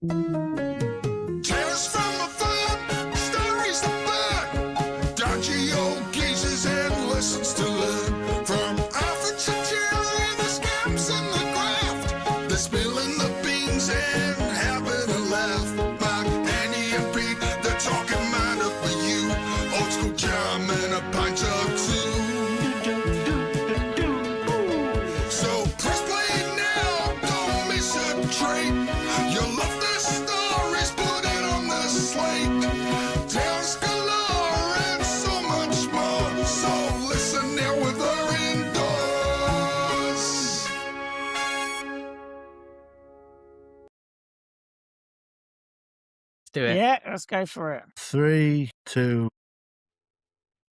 Tales from afar, stories to burn, dodgy old geezers and lessons to learn. From Alfred to Jerry, the scamps and the graft, they're spilling the beans and having a laugh. Mark, Annie and Pete, they're talking mind up for you. Old school charm and a pint or two. So press play now, don't miss a treat. You'll love the stories, put it on the slate. Tales galore and so much more. So listen now with her indoors. Let's do it. Yeah, let's go for it. 3, 2,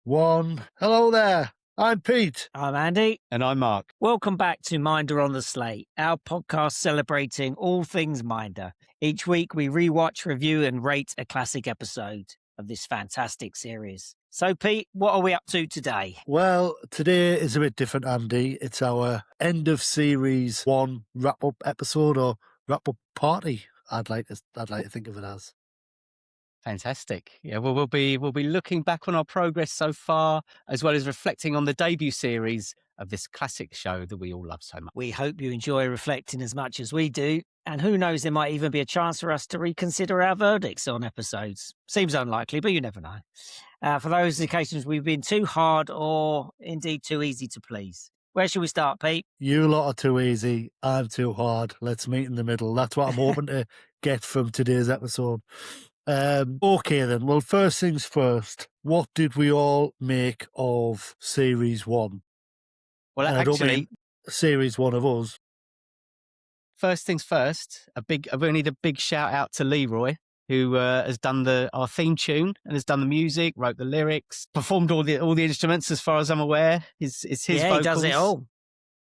1. Hello there. I'm Pete. I'm Andy. And I'm Mark. Welcome back to Minder on the Slate, our podcast celebrating all things Minder. Each week we rewatch, review, and rate a classic episode of this fantastic series. So, Pete, what are we up to today? Well, today is a bit different, Andy. It's our end of series 1 wrap-up episode or wrap-up party. I'd like to think of it as. Fantastic. Yeah, well, we'll be looking back on our progress so far, as well as reflecting on the debut series of this classic show that we all love so much. We hope you enjoy reflecting as much as we do. And who knows, there might even be a chance for us to reconsider our verdicts on episodes. Seems unlikely, but you never know. For those occasions we've been too hard or indeed too easy to please. Where should we start, Pete? You lot are too easy. I'm too hard. Let's meet in the middle. That's what I'm hoping to get from today's episode. Okay then. Well, first things first. What did we all make of Series 1? Well, And I don't actually, mean Series 1 of us. first things first, we need a big shout out to Leroy, who has done our theme tune and has done the music, wrote the lyrics, performed all the instruments as far as I'm aware. It's his vocals. He does it all.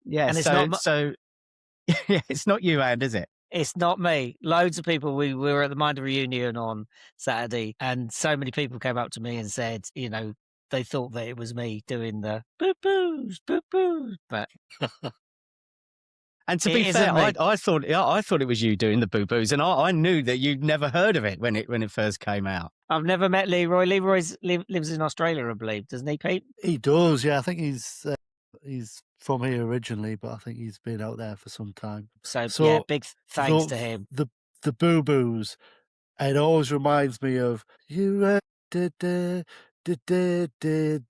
Yeah, And it's yeah, it's not you, Anne, is it? It's not me. Loads of people, we were at the Minder reunion on Saturday, and so many people came up to me and said, you know, they thought that it was me doing the boo-boos, boo-boos. But And to It be isn't fair, me. I thought it was you doing the boo-boos, and I knew that you'd never heard of it when it first came out. I've never met Leroy. Leroy lives in Australia, I believe, doesn't he, Pete? He does, yeah. I think he's from here originally, but I think he's been out there for some time. So, So, yeah, big thanks the- to him. The boo-boos, it always reminds me of you did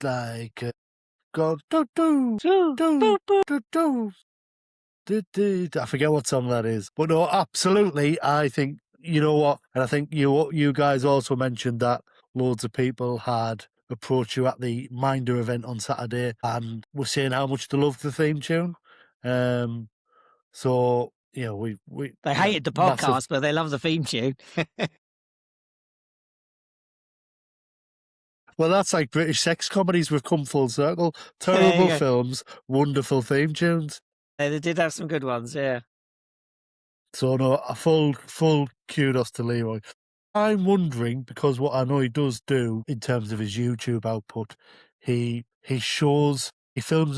like go do do do do do. I forget what song that is, but no, absolutely. I think you know what, and I think you guys also mentioned that loads of people had approached you at the Minder event on Saturday and were saying how much they loved the theme tune. So you know, we They you know, hated the massive- podcast, but they love the theme tune. Well, that's like British sex comedies. We've come full circle. There you Terrible go. films, wonderful theme tunes. They did have some good ones, yeah. So no, a full kudos to Leroy. I'm wondering, because what I know he does do in terms of his YouTube output, he films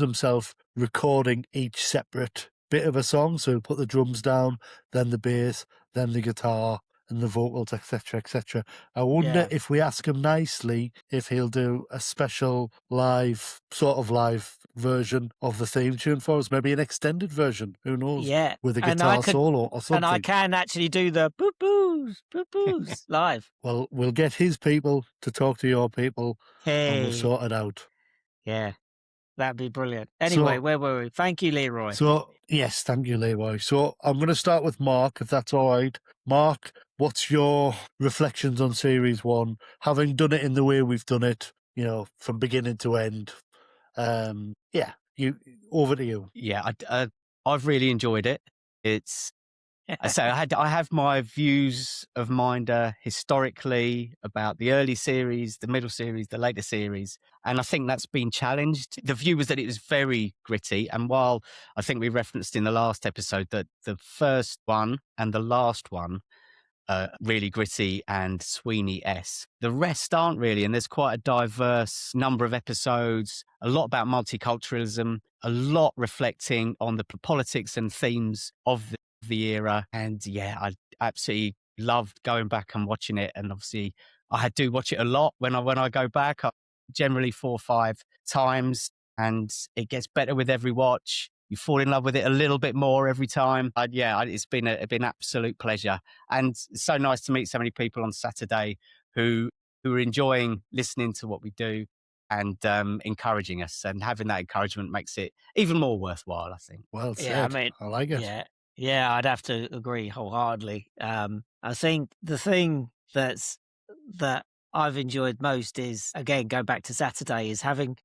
himself recording each separate bit of a song. So he'll put the drums down, then the bass, then the guitar, and the vocals, etc., etc. I wonder Yeah. if we ask him nicely if he'll do a special live version of the theme tune for us, maybe an extended version. Who knows? Yeah. With a And I guitar could- solo or something. And I can actually do the boo-boos, boo-boos live. Well, we'll get his people to talk to your people and Hey. we'll sort it out. Yeah. That'd be brilliant. Anyway, So- where were we? Thank you, Leroy. So, yes, thank you, Leroy. So, I'm going to start with Mark, if that's all right. Mark, what's your reflections on Series 1? Having done it in the way we've done it, you know, from beginning to end. Over to you. Yeah, I've really enjoyed it. It's so I have my views of Minder historically about the early series, the middle series, the later series, and I think that's been challenged. The view was that it was very gritty, and while I think we referenced in the last episode that the first one and the last one are really gritty and Sweeney-esque, the rest aren't really, and there's quite a diverse number of episodes, a lot about multiculturalism, a lot reflecting on the politics and themes of the era. And yeah, I absolutely loved going back and watching it. And obviously, I do watch it a lot when I go back. Generally 4 or 5 times, and it gets better with every watch. You fall in love with it a little bit more every time. It's been an absolute pleasure, and it's so nice to meet so many people on Saturday who are enjoying listening to what we do and encouraging us. And having that encouragement makes it even more worthwhile, I think. Well Yeah, I said. mean, I like it. yeah, I'd have to agree wholeheartedly. I think the thing that I've enjoyed most is, again, going back to Saturday, is having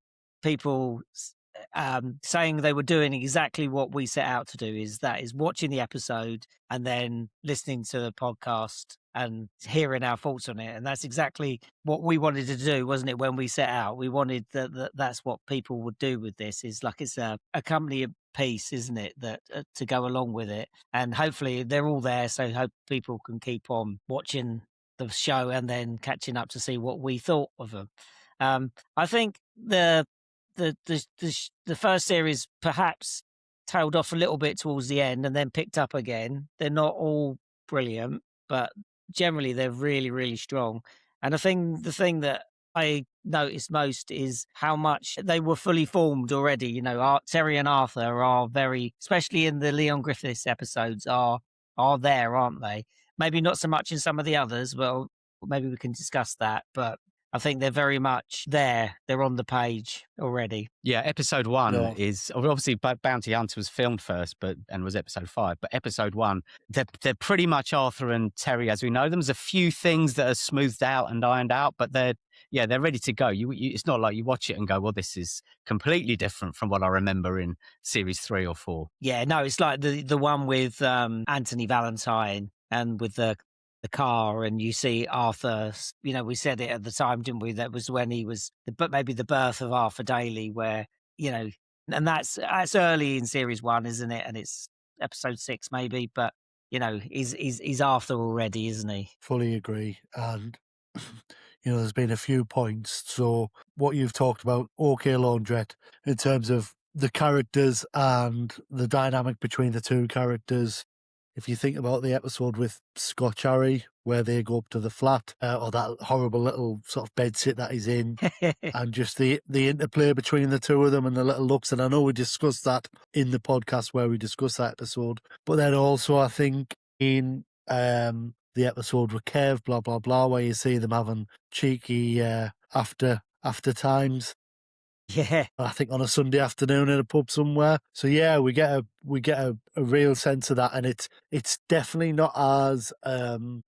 people saying they were doing exactly what we set out to do. Is watching the episode and then listening to the podcast and hearing our thoughts on it. And that's exactly what we wanted to do, wasn't it? When we set out, we wanted that's what people would do with this. Is like it's a company piece, isn't it? That to go along with it, and hopefully they're all there. So hope people can keep on watching the show and then catching up to see what we thought of them. I think the first series perhaps tailed off a little bit towards the end and then picked up again. They're not all brilliant, but generally they're really, really strong. And the thing that I noticed most is how much they were fully formed already. You know, Terry and Arthur are very, especially in the Leon Griffiths episodes, are there, aren't they? Maybe not so much in some of the others. Well, maybe we can discuss that. But I think they're very much there. They're on the page already. Yeah, episode 1 No. is obviously Bounty Hunter was filmed first, and was episode 5. But episode 1, they're pretty much Arthur and Terry as we know them. There's a few things that are smoothed out and ironed out, but they're ready to go. It's not like you watch it and go, well, this is completely different from what I remember in series 3 or 4. Yeah, no, it's like the one with Anthony Valentine and with the car, and you see Arthur. You know, we said it at the time, didn't we? That was when he was, but maybe the birth of Arthur Daly, where and that's early in series 1, isn't it? And it's episode 6 maybe, but he's Arthur already, isn't he? Fully agree. And there's been a few points. So what you've talked about, OK Laundrette, in terms of the characters and the dynamic between the two characters. If you think about the episode with Scott Harry, where they go up to the flat, or that horrible little sort of bedsit that he's in, and just the interplay between the two of them and the little looks. And I know we discussed that in the podcast where we discussed that episode. But then also, I think in the episode with Kev, blah, blah, blah, where you see them having cheeky after times. Yeah, I think on a Sunday afternoon in a pub somewhere. So yeah, we get a real sense of that, and it's definitely not as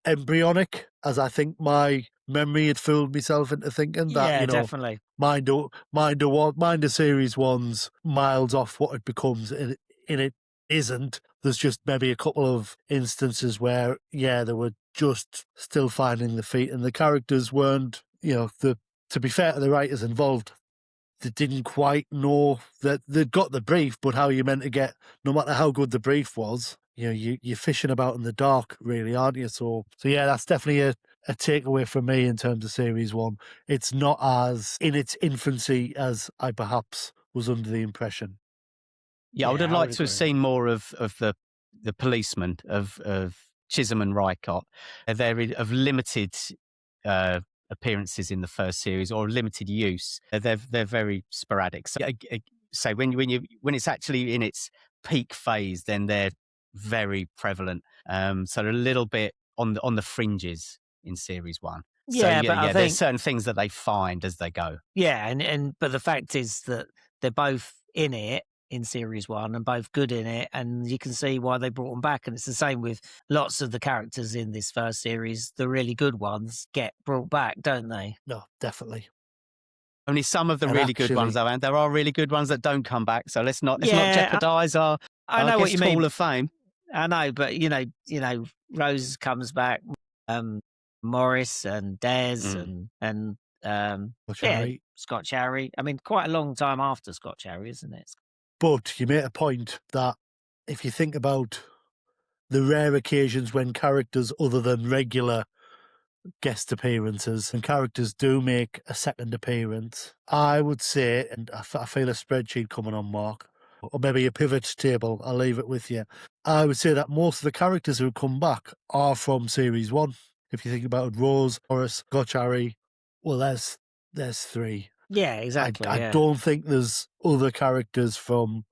embryonic as I think my memory had fooled myself into thinking. That definitely. Mind a series 1's miles off what it becomes, and it isn't. There's just maybe a couple of instances where they were just still finding the feet, and the characters weren't. To be fair to the writers involved, they didn't quite know that they'd got the brief, but how you meant to get, no matter how good the brief was, you're fishing about in the dark, really, aren't you? So yeah, that's definitely a takeaway from me in terms of series 1. It's not as in its infancy as I perhaps was under the impression. Yeah, I would have liked to agree. have seen more of the policemen of Chisholm and Rycott. They're of limited appearances in the first series, or limited use. They're very sporadic. So when it's actually in its peak phase, then they're very prevalent. So they're a little bit on the fringes in series 1. Yeah, so but I think there's certain things that they find as they go. Yeah, but the fact is that they're both in it in series 1 and both good in it, and you can see why they brought them back. And it's the same with lots of the characters in this first series. The really good ones get brought back, don't they? No, definitely. Only some of the And really good ones, though, and there are really good ones that don't come back. So let's not jeopardize our I know what you mean. Hall of Fame. I know, but Rose comes back, Morris and Des and Scott Cherry. I mean, quite a long time after Scott Cherry, isn't it? But you made a point that if you think about the rare occasions when characters other than regular guest appearances and characters do make a second appearance, I would say, and I feel a spreadsheet coming on, Mark, or maybe a pivot table. I'll leave it with you. I would say that most of the characters who come back are from series 1. If you think about it, Rose, Horace, Gotch, Harry, well, there's 3. Yeah, exactly. I yeah. don't think there's other characters from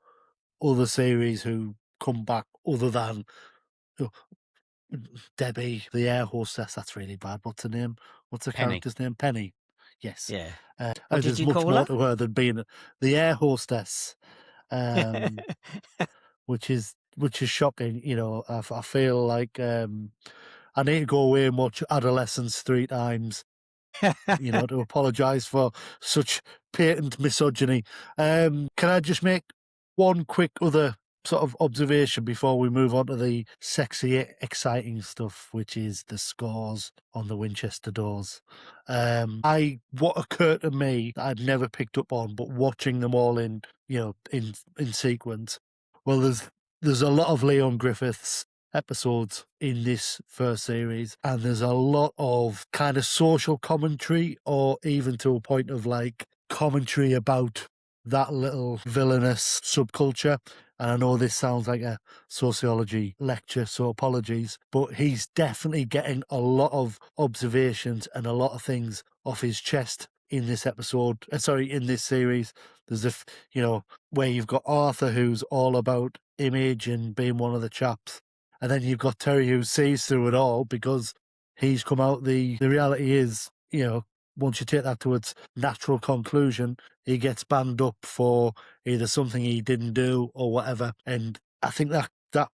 other series who come back other than oh, Debbie, the air hostess. That's really bad. What's her name? What's her Penny. character's name? Penny. Yes. Yeah. What did There's you much call more her? to her than being the air hostess, which is shocking. You know, I feel like I need to go away and watch Adolescence 3 times. You know, to apologise for such patent misogyny. Can I just make one quick other sort of observation before we move on to the sexy, exciting stuff, which is the scores on the Winchester doors? What occurred to me that I'd never picked up on, but watching them all in sequence. Well, there's a lot of Leon Griffiths episodes in this first series, and there's a lot of kind of social commentary, or even to a point of like commentary about that little villainous subculture. And I know this sounds like a sociology lecture, so apologies, but he's definitely getting a lot of observations and a lot of things off his chest in this episode. In this series. There's where you've got Arthur, who's all about image and being one of the chaps. And then you've got Terry, who sees through it all because he's come out. The reality is, once you take that to its natural conclusion, he gets banned up for either something he didn't do or whatever. And I think that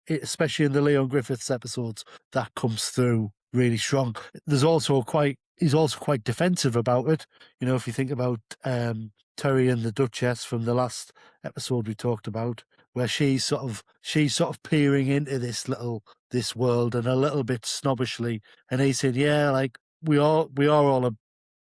especially in the Leon Griffiths episodes, that comes through really strong. He's also quite defensive about it. You know, if you think about Terry and the Duchess from the last episode we talked about, where she's sort of peering into this world and a little bit snobbishly, and he said, "Yeah, like we are all a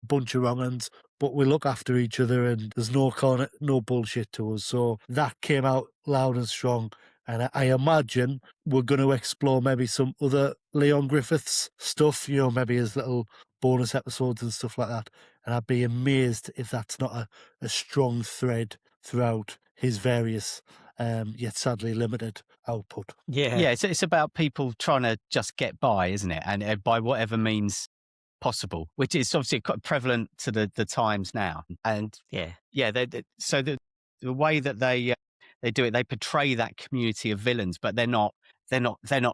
bunch of wrong uns, but we look after each other, and there's no bullshit to us." So that came out loud and strong. And I imagine we're going to explore maybe some other Leon Griffiths stuff, maybe his little bonus episodes and stuff like that. And I'd be amazed if that's not a strong thread throughout his various, yet sadly limited output. Yeah. It's about people trying to just get by, isn't it? And by whatever means possible, which is obviously quite prevalent to the times now. And so the way that they do it, they portray that community of villains, but they're not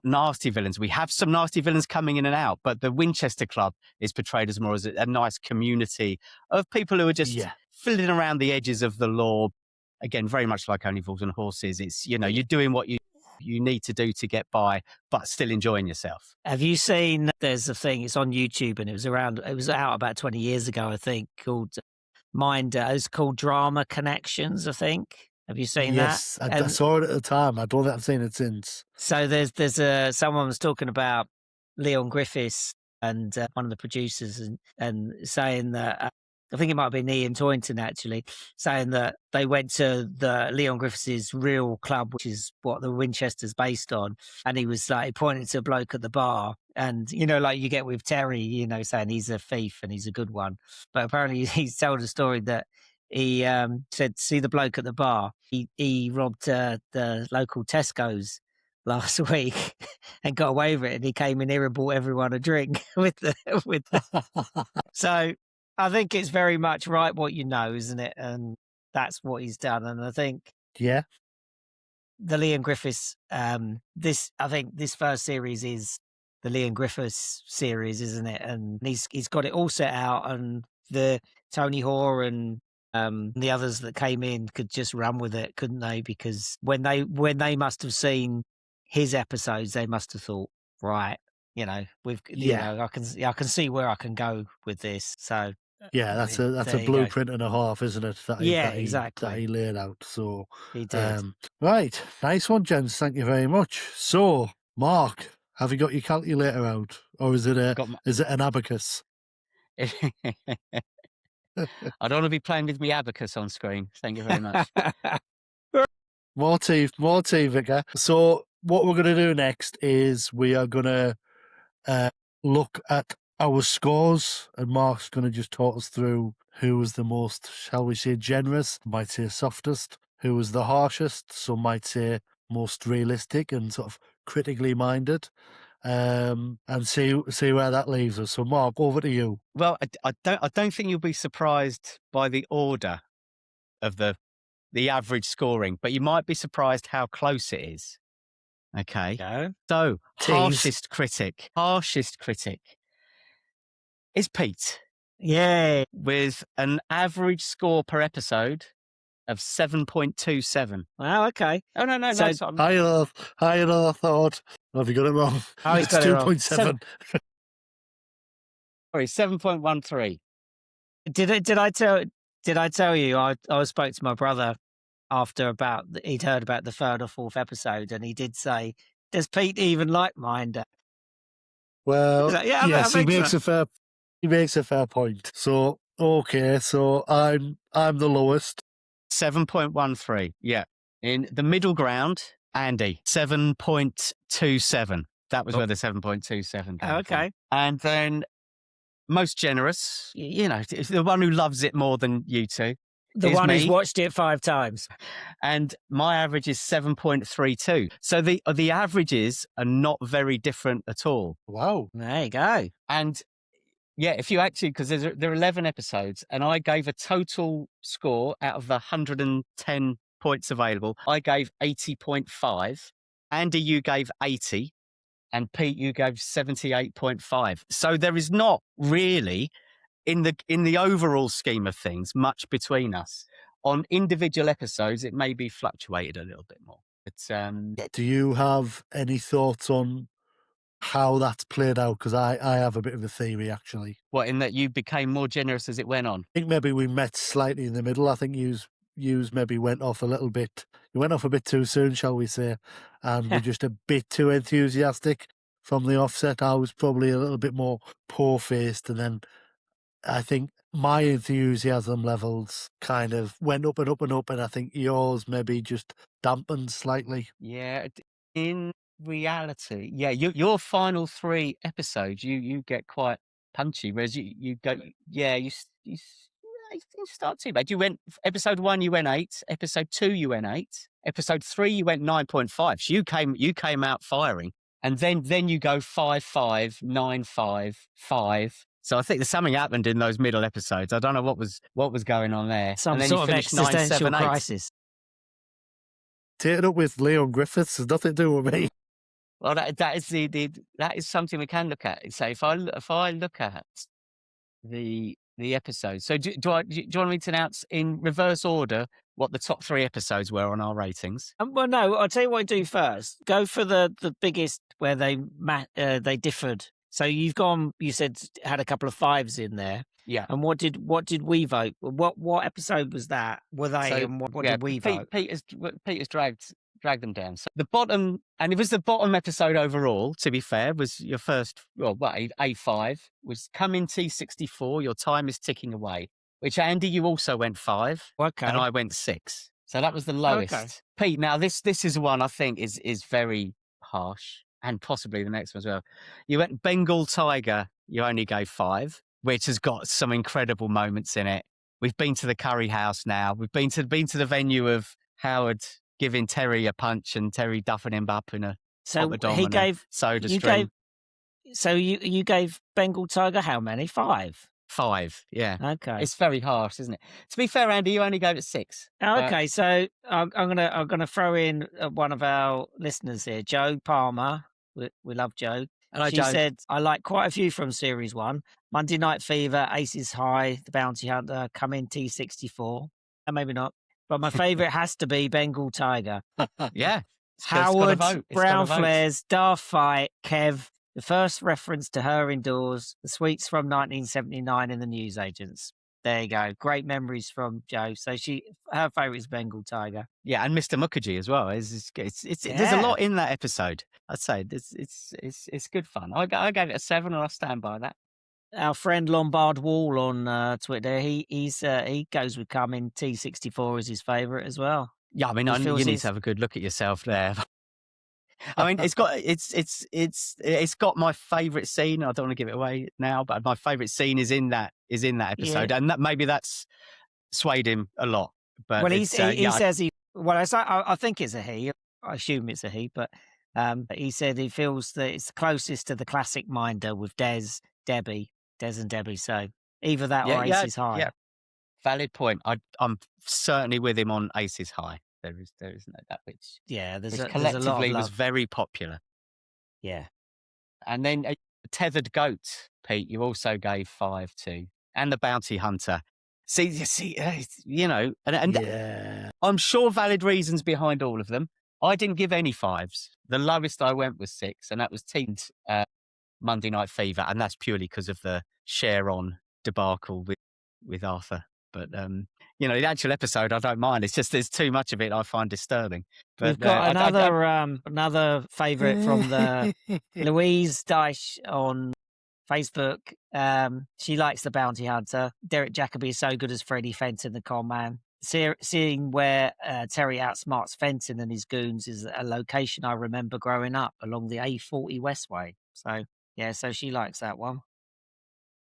nasty villains. We have some nasty villains coming in and out, but the Winchester Club is portrayed as more as a nice community of people who are just fiddling around the edges of the law. Again, very much like Only Fools and Horses. It's, you're doing what you need to do to get by, but still enjoying yourself. Have you seen, there's a thing, it's on YouTube, and it was out about 20 years ago, I think, called it's called Drama Connections, I think. Have you seen that? Yes, I saw it at the time. I don't think I've seen it since. So there's someone was talking about Leon Griffiths and one of the producers and saying that, I think it might have been Ian Toynton actually, saying that they went to the Leon Griffiths' real club, which is what the Winchester's based on. And he was like, he pointed to a bloke at the bar, and, like you get with Terry, saying he's a thief and he's a good one. But apparently he's told a story that he said, see the bloke at the bar, he robbed the local Tesco's last week and got away with it, and he came in here and bought everyone a drink with the So I think it's very much right what you know, isn't it? And that's what he's done. And I think the Leon Griffiths, I think this first series is the Leon Griffiths series, isn't it? And he's got it all set out, and the Tony Hoare and the others that came in could just run with it, couldn't they? Because when they must have seen his episodes, they must have thought, right, I can see where I can go with this. So that's a blueprint and a half, isn't it? Exactly. That he laid out. So he did. Right, nice one, gents. Thank you very much. So, Mark, have you got your calculator out, or is it an abacus? I don't want to be playing with me abacus on screen. Thank you very much. More tea, Vicar. So what we're going to do next is we are going to look at our scores, and Mark's going to just talk us through who was the most, shall we say, generous, might say softest, who was the harshest, some might say most realistic and sort of critically minded, and see where that leaves us. So, Mark, over to you. Well, I don't think you'll be surprised by the order of the average scoring, but you might be surprised how close it is. Okay. Go. So, Tease. harshest critic is Pete, Yay. with an average score per episode of 7.27. Wow, okay. Oh, no, So- so I'm- Higher than I thought. Have you got it wrong? Oh, he's It's got it wrong. 2.7. sorry, 7.13. Did I tell you I spoke to my brother after he'd heard about the third or fourth episode, and he did say, "Does Pete even like Minder?" Well, He's like, "Yeah, I yes, he think makes so." he makes a fair point. So, okay, so I'm the lowest. 7.13. Yeah. In the middle ground, Andy, 7.27. That was where the 7.27 came Oh, okay. from. And then most generous, it's the one who loves it more than you two. The is one who's me. watched it 5 times. And my average is 7.32. So the averages are not very different at all. Wow. There you go. And yeah, if you actually, because there are 11 episodes, and I gave a total score out of the 110 points available. I gave 80.5. Andy, you gave 80. And Pete, you gave 78.5. So there is not really, in the overall scheme of things, much between us. On individual episodes, it may be fluctuated a little bit more. But Do you have any thoughts on how that's played out? Because I have a bit of a theory, actually. what, in that you became more generous as it went on? I think maybe we met slightly in the middle. I think yous maybe went off a little bit. You went off a bit too soon, shall we say, and were just a bit too enthusiastic from the offset. I was probably a little bit more poor-faced, and then I think my enthusiasm levels kind of went up and up and up, and I think yours maybe just dampened slightly. Yeah, in reality, yeah, your final 3 episodes, you get quite punchy, whereas you go, yeah, you start too bad. You went episode 1, you went 8. Episode 2, you went 8. Episode 3, you went 9.5. So you came out firing, and then you go 5.5, 9.5, 5. So I think there's something happened in those middle episodes. I don't know what was going on there. Some and then sort you of finished 9, existential 7, 8. crisis. Take it up with Leon Griffiths. Has nothing to do with me. Well, that is something we can look at. So if I look at the episodes, so do you want me to announce in reverse order what the top 3 episodes were on our ratings? Well, no, I'll tell you what I do first. Go for the biggest where they differed. So you've gone. You said had a couple of 5s in there. Yeah. And what did we vote? What episode was that? Were they? So, And what yeah, did we vote? Peter's dragged them down. So the bottom, and it was the bottom episode overall, to be fair, was your first, A5, was Come in T64, Your Time is Ticking Away, which, Andy, you also went 5, Okay. and I went 6. So that was the lowest. Okay. Pete, now this is one I think is very harsh, and possibly the next one as well. You went Bengal Tiger, you only gave 5, which has got some incredible moments in it. We've been to the curry house now. We've been to the venue of Howard giving Terry a punch and Terry duffing him up in a So Poppadom he and a gave. soda You stream. gave. So you gave Bengal Tiger how many? 5. 5, yeah. Okay. It's very harsh, isn't it? To be fair, Andy, you only gave it 6. Oh, okay, so I'm gonna throw in one of our listeners here, Joe Palmer. We love Joe. Hello, She Joe. said, I like quite a few from Series 1. Monday Night Fever, Aces High, The Bounty Hunter, Come in T64. Maybe not. But my favourite has to be Bengal Tiger. Yeah. Howard, It's gotta Brown vote. Flares, Daft Fight, Kev, the first reference to her indoors, the sweets from 1979 in the newsagents. There you go. Great memories from Joe. So her favourite is Bengal Tiger. Yeah, and Mr. Mukherjee as well. It's there's a Yeah. lot in that episode. I'd say it's good fun. I gave it a 7, and I stand by that. Our friend Lombard Wall on Twitter, he goes with Come in T64 as his favourite as well. Yeah, I mean, He you feels need it's- to have a good look at yourself there. I mean, it's got my favourite scene. I don't want to give it away now, but my favourite scene is in that episode, and maybe that's swayed him a lot. But Well, he it's, yeah, says he Well, I think it's a he. I assume it's a he, but he said he feels that it's closest to the classic Minder with Des and Debbie. So either that Yeah, or yeah, Aces High. yeah. Valid point. I'm certainly with him on Aces High. There is no doubt, which Yeah, there's a lot of collectively was love. very popular. Yeah. And then Tethered Goat, Pete, you also gave 5 to, and the Bounty Hunter. See, you know, and Yeah. I'm sure valid reasons behind all of them. I didn't give any 5s. The lowest I went was 6, and that was Teens Monday Night Fever, and that's purely because of the Sharon debacle with Arthur. But you know, the actual episode I don't mind. It's just there's too much of it I find disturbing. But We've got another favourite from the Louise Dyche on Facebook. She likes the Bounty Hunter. Derek Jacobi is so good as Freddie Fenton, the con man. Seeing where Terry outsmarts Fenton and his goons is a location I remember growing up along the A40 Westway. So yeah, so she likes that one.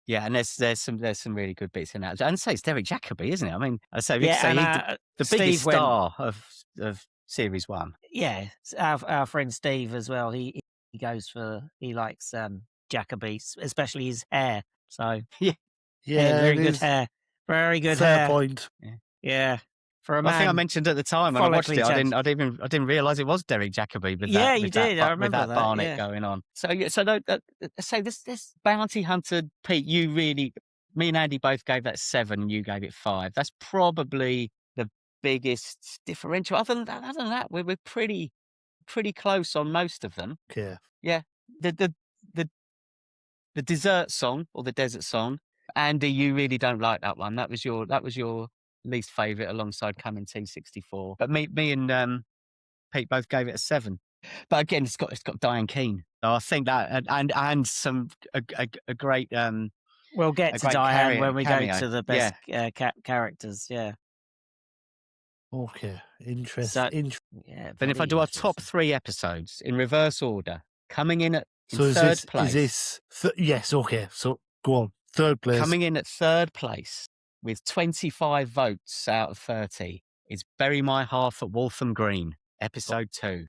Yeah, and there's some really good bits in that. And say it's Derek Jacobi, isn't it? I mean, I say Yeah, he's and the Steve biggest went- star of Series 1. Yeah, our friend Steve as well. He likes Jacobi, especially his hair. So Yeah. Yeah, very it good is. hair, very good Fair hair. point. Yeah, for a Well, man. I think I mentioned at the time when I watched it, follically I didn't realise it was Derek Jacobi. With Yeah, that, you with that, did. I remember with that that, Barnett yeah. going on. So yeah, so this Bounty Hunter, Pete, me and Andy both gave that 7, and you gave it 5. That's probably the biggest differential. Other than that, we're pretty close on most of them. Okay. Yeah, the dessert song or the desert song, Andy, you really don't like that one. That was your least favourite alongside Coming T64. But me and Pete both gave it a 7. But again, it's got Diane Keane. So I think that and some a great We'll get a to great Diane when we cameo. go to the best characters. Yeah. Okay. So Interesting. yeah. Then if I very do our top interesting. 3 episodes in reverse order, coming in at So third place. Is this? Yes. Okay. So go on. Third place. Coming in at third place with 25 votes out of 30 is Bury My Half at Waltham Green, episode 2.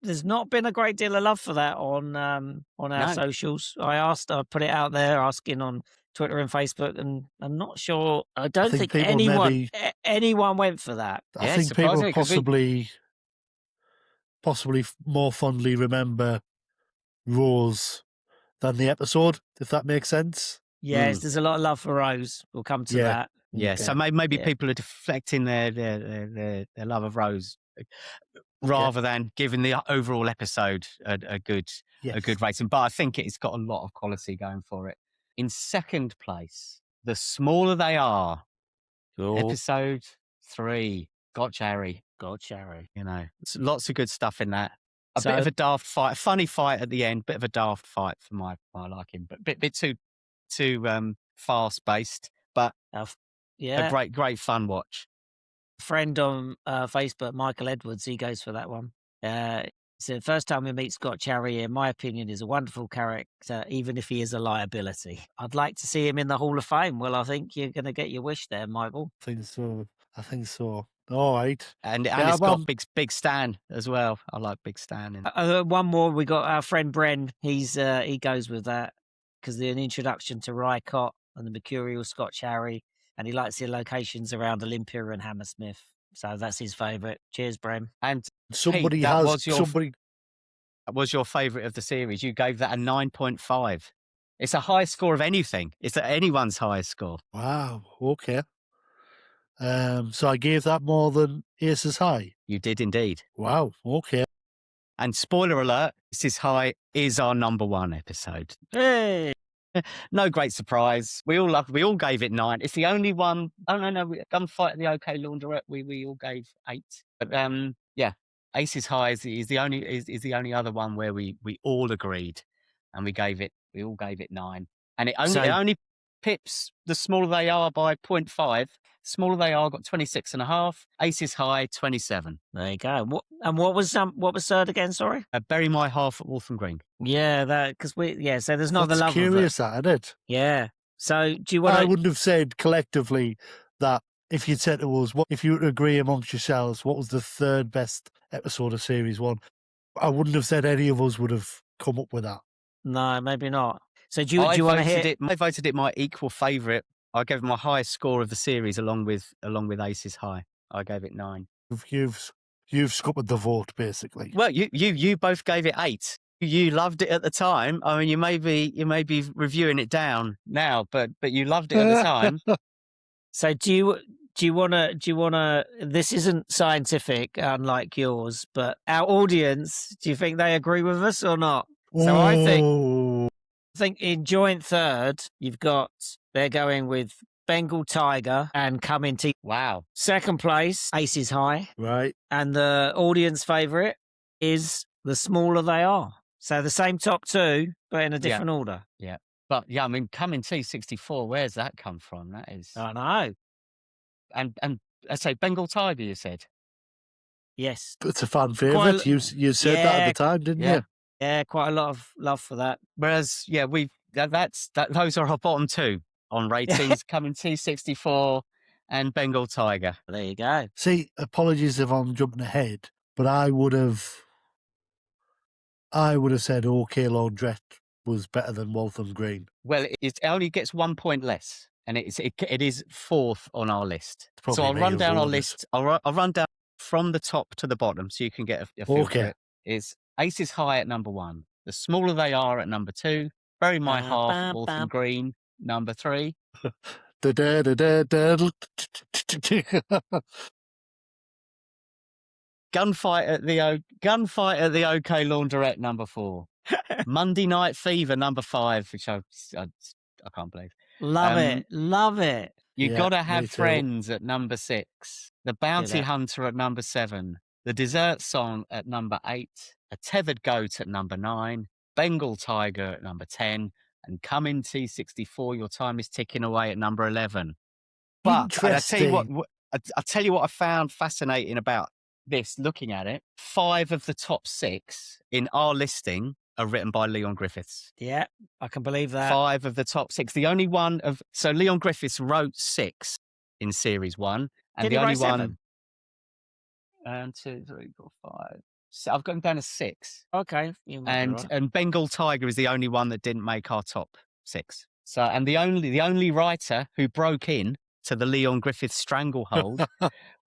There's not been a great deal of love for that on our No. socials. I put it out there, asking on Twitter and Facebook, and I'm not sure. I don't think people anyone went for that. I Yeah, think people surprisingly, 'cause possibly more fondly remember Rose than the episode, if that makes sense. Yes, there's a lot of love for Rose. We'll come to Yeah. that. Yeah, Okay. so maybe Yeah. people are deflecting their love of Rose rather than giving the overall episode a good rating. But I think it's got a lot of quality going for it. In second place, The Smaller They Are, episode 3, Gotch Harry. You know, lots of good stuff in that. A bit of a daft fight, a funny fight at the end, bit of a daft fight for my liking, but bit too fast paced, but a great fun watch. Friend on Facebook, Michael Edwards, he goes for that one. So the first time we meet Scott Cherry, in my opinion, is a wonderful character, even if he is a liability. I'd like to see him in the Hall of Fame. Well, I think you're going to get your wish there, Michael. I think so. All right. And it's got Big Stan as well. I like Big Stan. One more, we got our friend Bren. He goes with that because they're an introduction to Rycott and the Mercurial Scotch Harry, and he likes the locations around Olympia and Hammersmith. So that's his favourite. Cheers, Bren. And somebody Pete, somebody was your favourite of the series. You gave that a 9.5. It's a high score of anything. It's anyone's highest score. Wow. Okay. So I gave that more than Aces High. You did indeed. Wow. Okay. And spoiler alert, Aces High is our number 1 episode. Hey. No great surprise. We all gave it 9. It's the only one. Oh no, Gunfight at the OK Laundrette. We all gave 8. But yeah, Aces High is the only other one where we all agreed, and we all gave it 9. And it only pips The Smaller They Are by 0.5. Smaller They Are got 26.5. Aces High 27. There you go. What was third again? Sorry. Bury My Half at Waltham Green. Yeah, so there's not That's the love curious, of it. that, isn't it? Yeah. So do you want? I wouldn't have said collectively that if you'd said to us, what if you were to agree amongst yourselves, what was the third best episode of Series 1? I wouldn't have said any of us would have come up with that. No, maybe not. So do you want to hear? I voted it my equal favourite. I gave it my highest score of the series, along with Aces High. I gave it 9. You've scuppered the vote, basically. Well, you both gave it 8. You loved it at the time. I mean, you may be reviewing it down now, but you loved it at the time. So do you want to? This isn't scientific, unlike yours, but our audience. Do you think they agree with us or not? So I think in joint third, they're going with Bengal Tiger and Come In Tea. Wow. Second place, Aces High. Right. And the audience favourite is The Smaller They Are. So the same top two, but in a different order. Yeah. But yeah, I mean, Come In T64, where's that come from? That is. I know. And I say Bengal Tiger, you said? Yes. It's a fan favourite. You said that at the time, didn't you? Yeah, quite a lot of love for that. Whereas, those are our bottom two on ratings. Come In T64 and Bengal Tiger. There you go. See, apologies if I'm jumping ahead, but I would have said OK Laundrette was better than Waltham Green. Well, it only gets 1 point less, and it is fourth on our list. So I'll run down our list. I'll run down from the top to the bottom, so you can get a feel for it. It's Aces High at number 1. The Smaller They Are at number 2. Bury My Half, Waltham Green, number 3. Gunfight at the OK Laundrette, number 4. Monday Night Fever, number 5, which I can't believe. Love it. You Gotta Have Friends at number 6. The Bounty Hunter at number 7. The Dessert Song at number 8. A Tethered Goat at number 9. Bengal Tiger at number 10. And Come In T64, Your Time Is Ticking Away at number 11. But I tell you what I found fascinating about this, looking at it. 5 of the top 6 in our listing are written by Leon Griffiths. Yeah, I can believe that. 5 of the top 6. The only one so Leon Griffiths wrote 6 in series 1, and Did the he only write one. 7? 1, 2, 3, 4, 5. So I've got him down to 6. Okay, and Bengal Tiger is the only one that didn't make our top 6. So, and the only writer who broke in to the Leon Griffiths stranglehold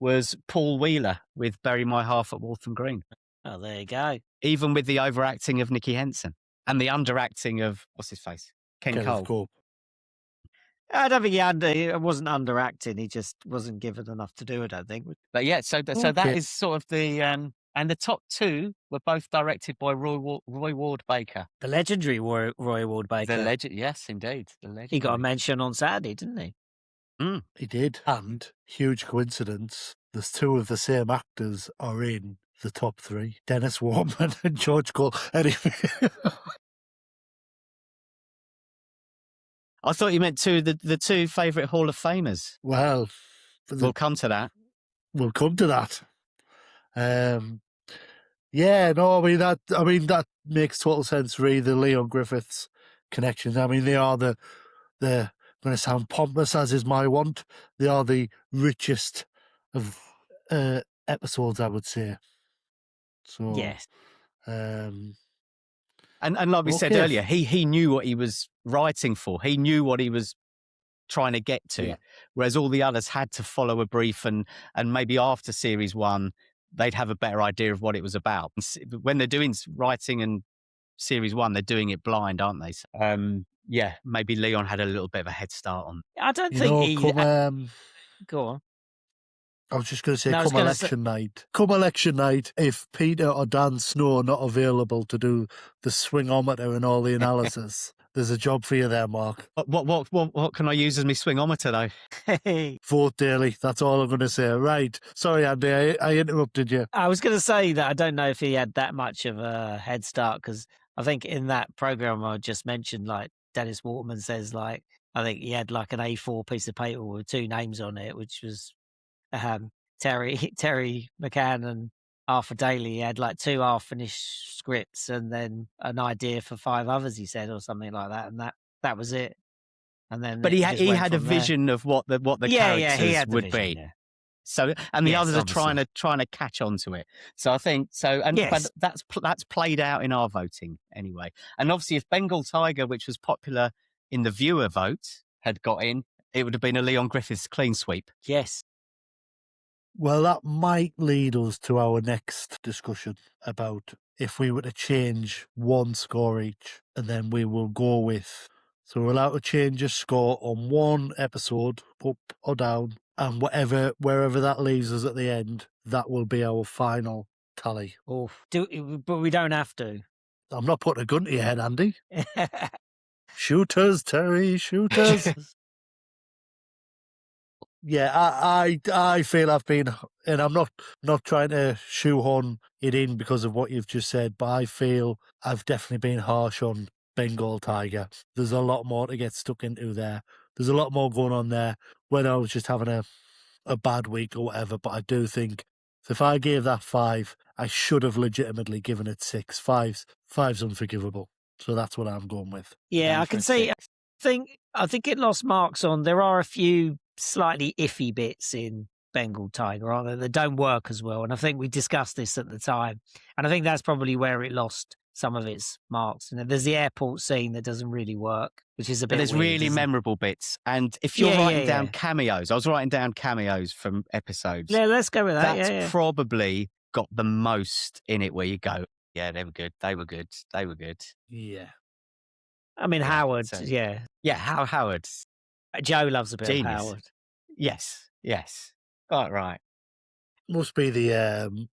was Paul Wheeler with Bury My Half at Waltham Green. Oh, there you go. Even with the overacting of Nicky Henson and the underacting of, what's his face? Ken Cole. I don't think he wasn't underacting. He just wasn't given enough to do, I don't think. But yeah, so that is sort of the, and the top 2 were both directed by Roy Ward Baker. The legendary Roy Ward Baker. The legend, yes, indeed. The legend. He got a mention on Saturday, didn't he? He did. And, huge coincidence, there's 2 of the same actors are in the top 3. Dennis Warman and George Cole. Anyway. I thought you meant the 2 favourite Hall of Famers. Well, we'll come to that. We'll come to that. That makes total sense, really, the Leon Griffiths connections. I mean, they are they're going to sound pompous, as is my want. They are the richest of episodes, I would say. So yes. And like we said earlier, he knew what he was writing for. He knew what he was trying to get to, whereas all the others had to follow a brief, and maybe after series 1, they'd have a better idea of what it was about. When they're doing writing in series 1, they're doing it blind, aren't they? So, maybe Leon had a little bit of a head start on. I don't think go on. I was just going to say, come election night, if Peter or Dan Snow are not available to do the swingometer and all the analysis, there's a job for you there, Mark. What can I use as my swingometer, though? Vote daily. That's all I'm going to say. Right. Sorry, Andy, I interrupted you. I was going to say that I don't know if he had that much of a head start, because I think in that program I just mentioned, like Dennis Waterman says, like, I think he had like an A4 piece of paper with 2 names on it, which was Terry McCann and Arthur Daly. He had like 2 half-finished scripts and then an idea for 5 others, he said, or something like that, and that was it. and then But it he just he went had a from there. vision of what the Yeah, he characters had the would vision, be. yeah. So, and the Yes, others are trying obviously. to catch on to it. So I think so, but Yes. that's played out in our voting anyway. And obviously, if Bengal Tiger, which was popular in the viewer vote, had got in, it would have been a Leon Griffiths clean sweep. Yes. Well, that might lead us to our next discussion about if we were to change one score each, and then we will go with. So we're allowed to change a score on one episode, up or down, and wherever that leaves us at the end, that will be our final tally. Oh, but we don't have to. I'm not putting a gun to your head, Andy. Shoot us, Terry, shoot us. Yeah, I feel I've been, and I'm not trying to shoehorn it in because of what you've just said, but I feel I've definitely been harsh on Bengal Tiger. There's a lot more to get stuck into there. There's a lot more going on there. Whether I was just having a bad week or whatever, but I do think if I gave that 5, I should have legitimately given it 6. Five's unforgivable. So that's what I'm going with. Yeah, Going I for can a see. 6. I think it lost marks on. There are a few slightly iffy bits in Bengal Tiger, aren't there, that don't work as well. And I think we discussed this at the time. And I think that's probably where it lost some of its marks. And there's the airport scene that doesn't really work, which is a bit But there's weird, really isn't it? memorable bits, and if you're Yeah, writing yeah, down yeah. cameos, I was writing down cameos from episodes. Yeah, let's go with that. That's Yeah. probably got the most in it. Where you go, yeah, they were good. They were good. They were good. Yeah. I mean, Yeah, Howard, so- yeah. Yeah, Howard, Joe loves a bit genius. of Howard. Yes, quite right. Must be the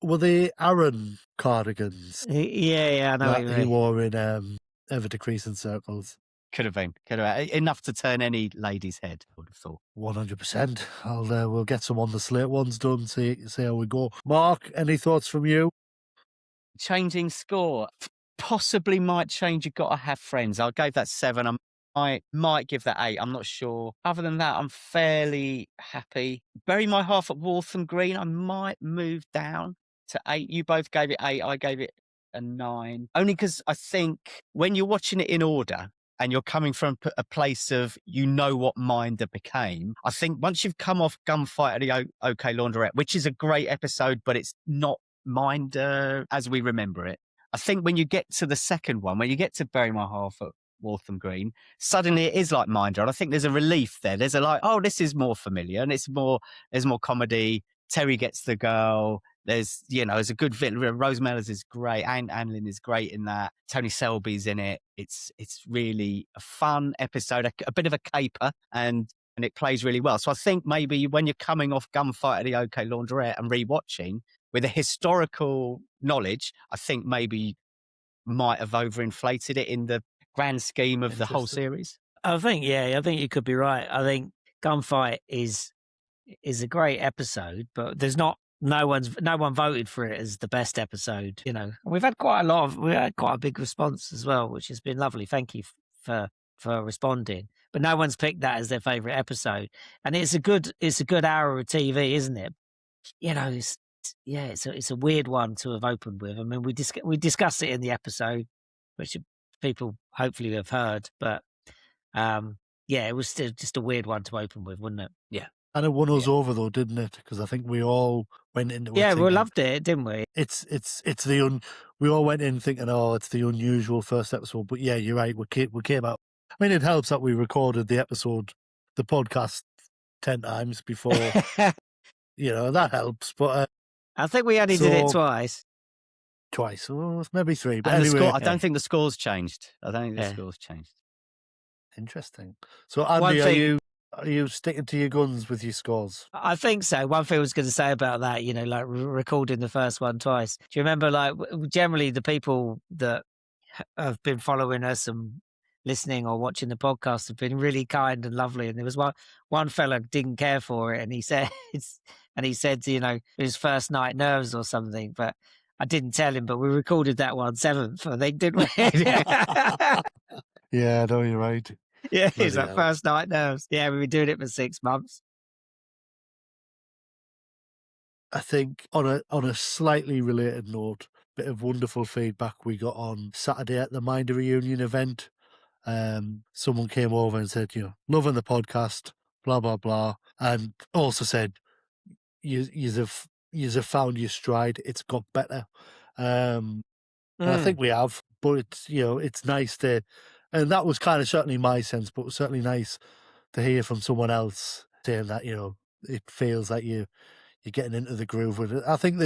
were they Aaron cardigans Yeah, I know what that you he mean. wore in Ever Decreasing Circles? Could have been enough to turn any lady's head. I would have thought. 100%. We'll get some on the Slate ones done. See how we go. Mark, any thoughts from you? Changing score possibly might change. You've got to have friends. I gave that 7. I might give that 8. I'm not sure. Other than that, I'm fairly happy. Bury My Half at Waltham Green, I might move down to 8. You both gave it 8. I gave it a 9. Only because I think when you're watching it in order and you're coming from a place of what Minder became, I think once you've come off Gunfight at the OK Laundrette, which is a great episode, but it's not Minder as we remember it. I think when you get to the second one, when you get to Bury My Half at Waltham Green, suddenly it is like Minder. And I think there's a relief there. There's a this is more familiar, and there's more comedy. Terry gets the girl. There's a good villain. Rose Mellors is great. Anlin is great in that. Tony Selby's in it. It's really a fun episode, a bit of a caper, and it plays really well. So I think maybe when you're coming off Gunfight at the OK Laundrette and rewatching with a historical knowledge, I think maybe might have overinflated it in the grand scheme of the whole series. I think you could be right. I think Gunfight is a great episode, but there's no one voted for it as the best episode. And we've had quite a big response as well, which has been lovely. Thank you for responding. But no one's picked that as their favorite episode, and it's a good hour of TV, isn't it? It's a weird one to have opened with. I mean, we discussed it in the episode, which people hopefully have heard, but it was still just a weird one to open with, wasn't it? Yeah. And it won us over though, didn't it? Because I think we all went into it thinking, we loved it, didn't we? We all went in thinking, oh, it's the unusual first episode. But yeah, you're right. We came out. I mean, it helps that we recorded the podcast 10 times before. That helps. But I think we only did it twice. Twice, or maybe 3. But and anyway, I don't think the score's changed. Score's changed. Interesting. So, Andy, are you sticking to your guns with your scores? I think so. One thing I was going to say about that, like recording the first one twice. Do you remember, generally the people that have been following us and listening or watching the podcast have been really kind and lovely. And there was one fella didn't care for it, and he said, his first night nerves or something. But I didn't tell him. But we recorded that one 7th, I think, didn't we? Yeah, I know you're right. Yeah, it's that first night nerves. Yeah, we've been doing it for 6 months. I think on a slightly related note, bit of wonderful feedback we got on Saturday at the Minder reunion event. someone came over and said, loving the podcast, blah blah blah, and also said, "You have found your stride. It's got better." And I think we have, but it's nice to, and that was kind of certainly my sense, but it was certainly nice to hear from someone else saying that it feels like you're getting into the groove with it. I think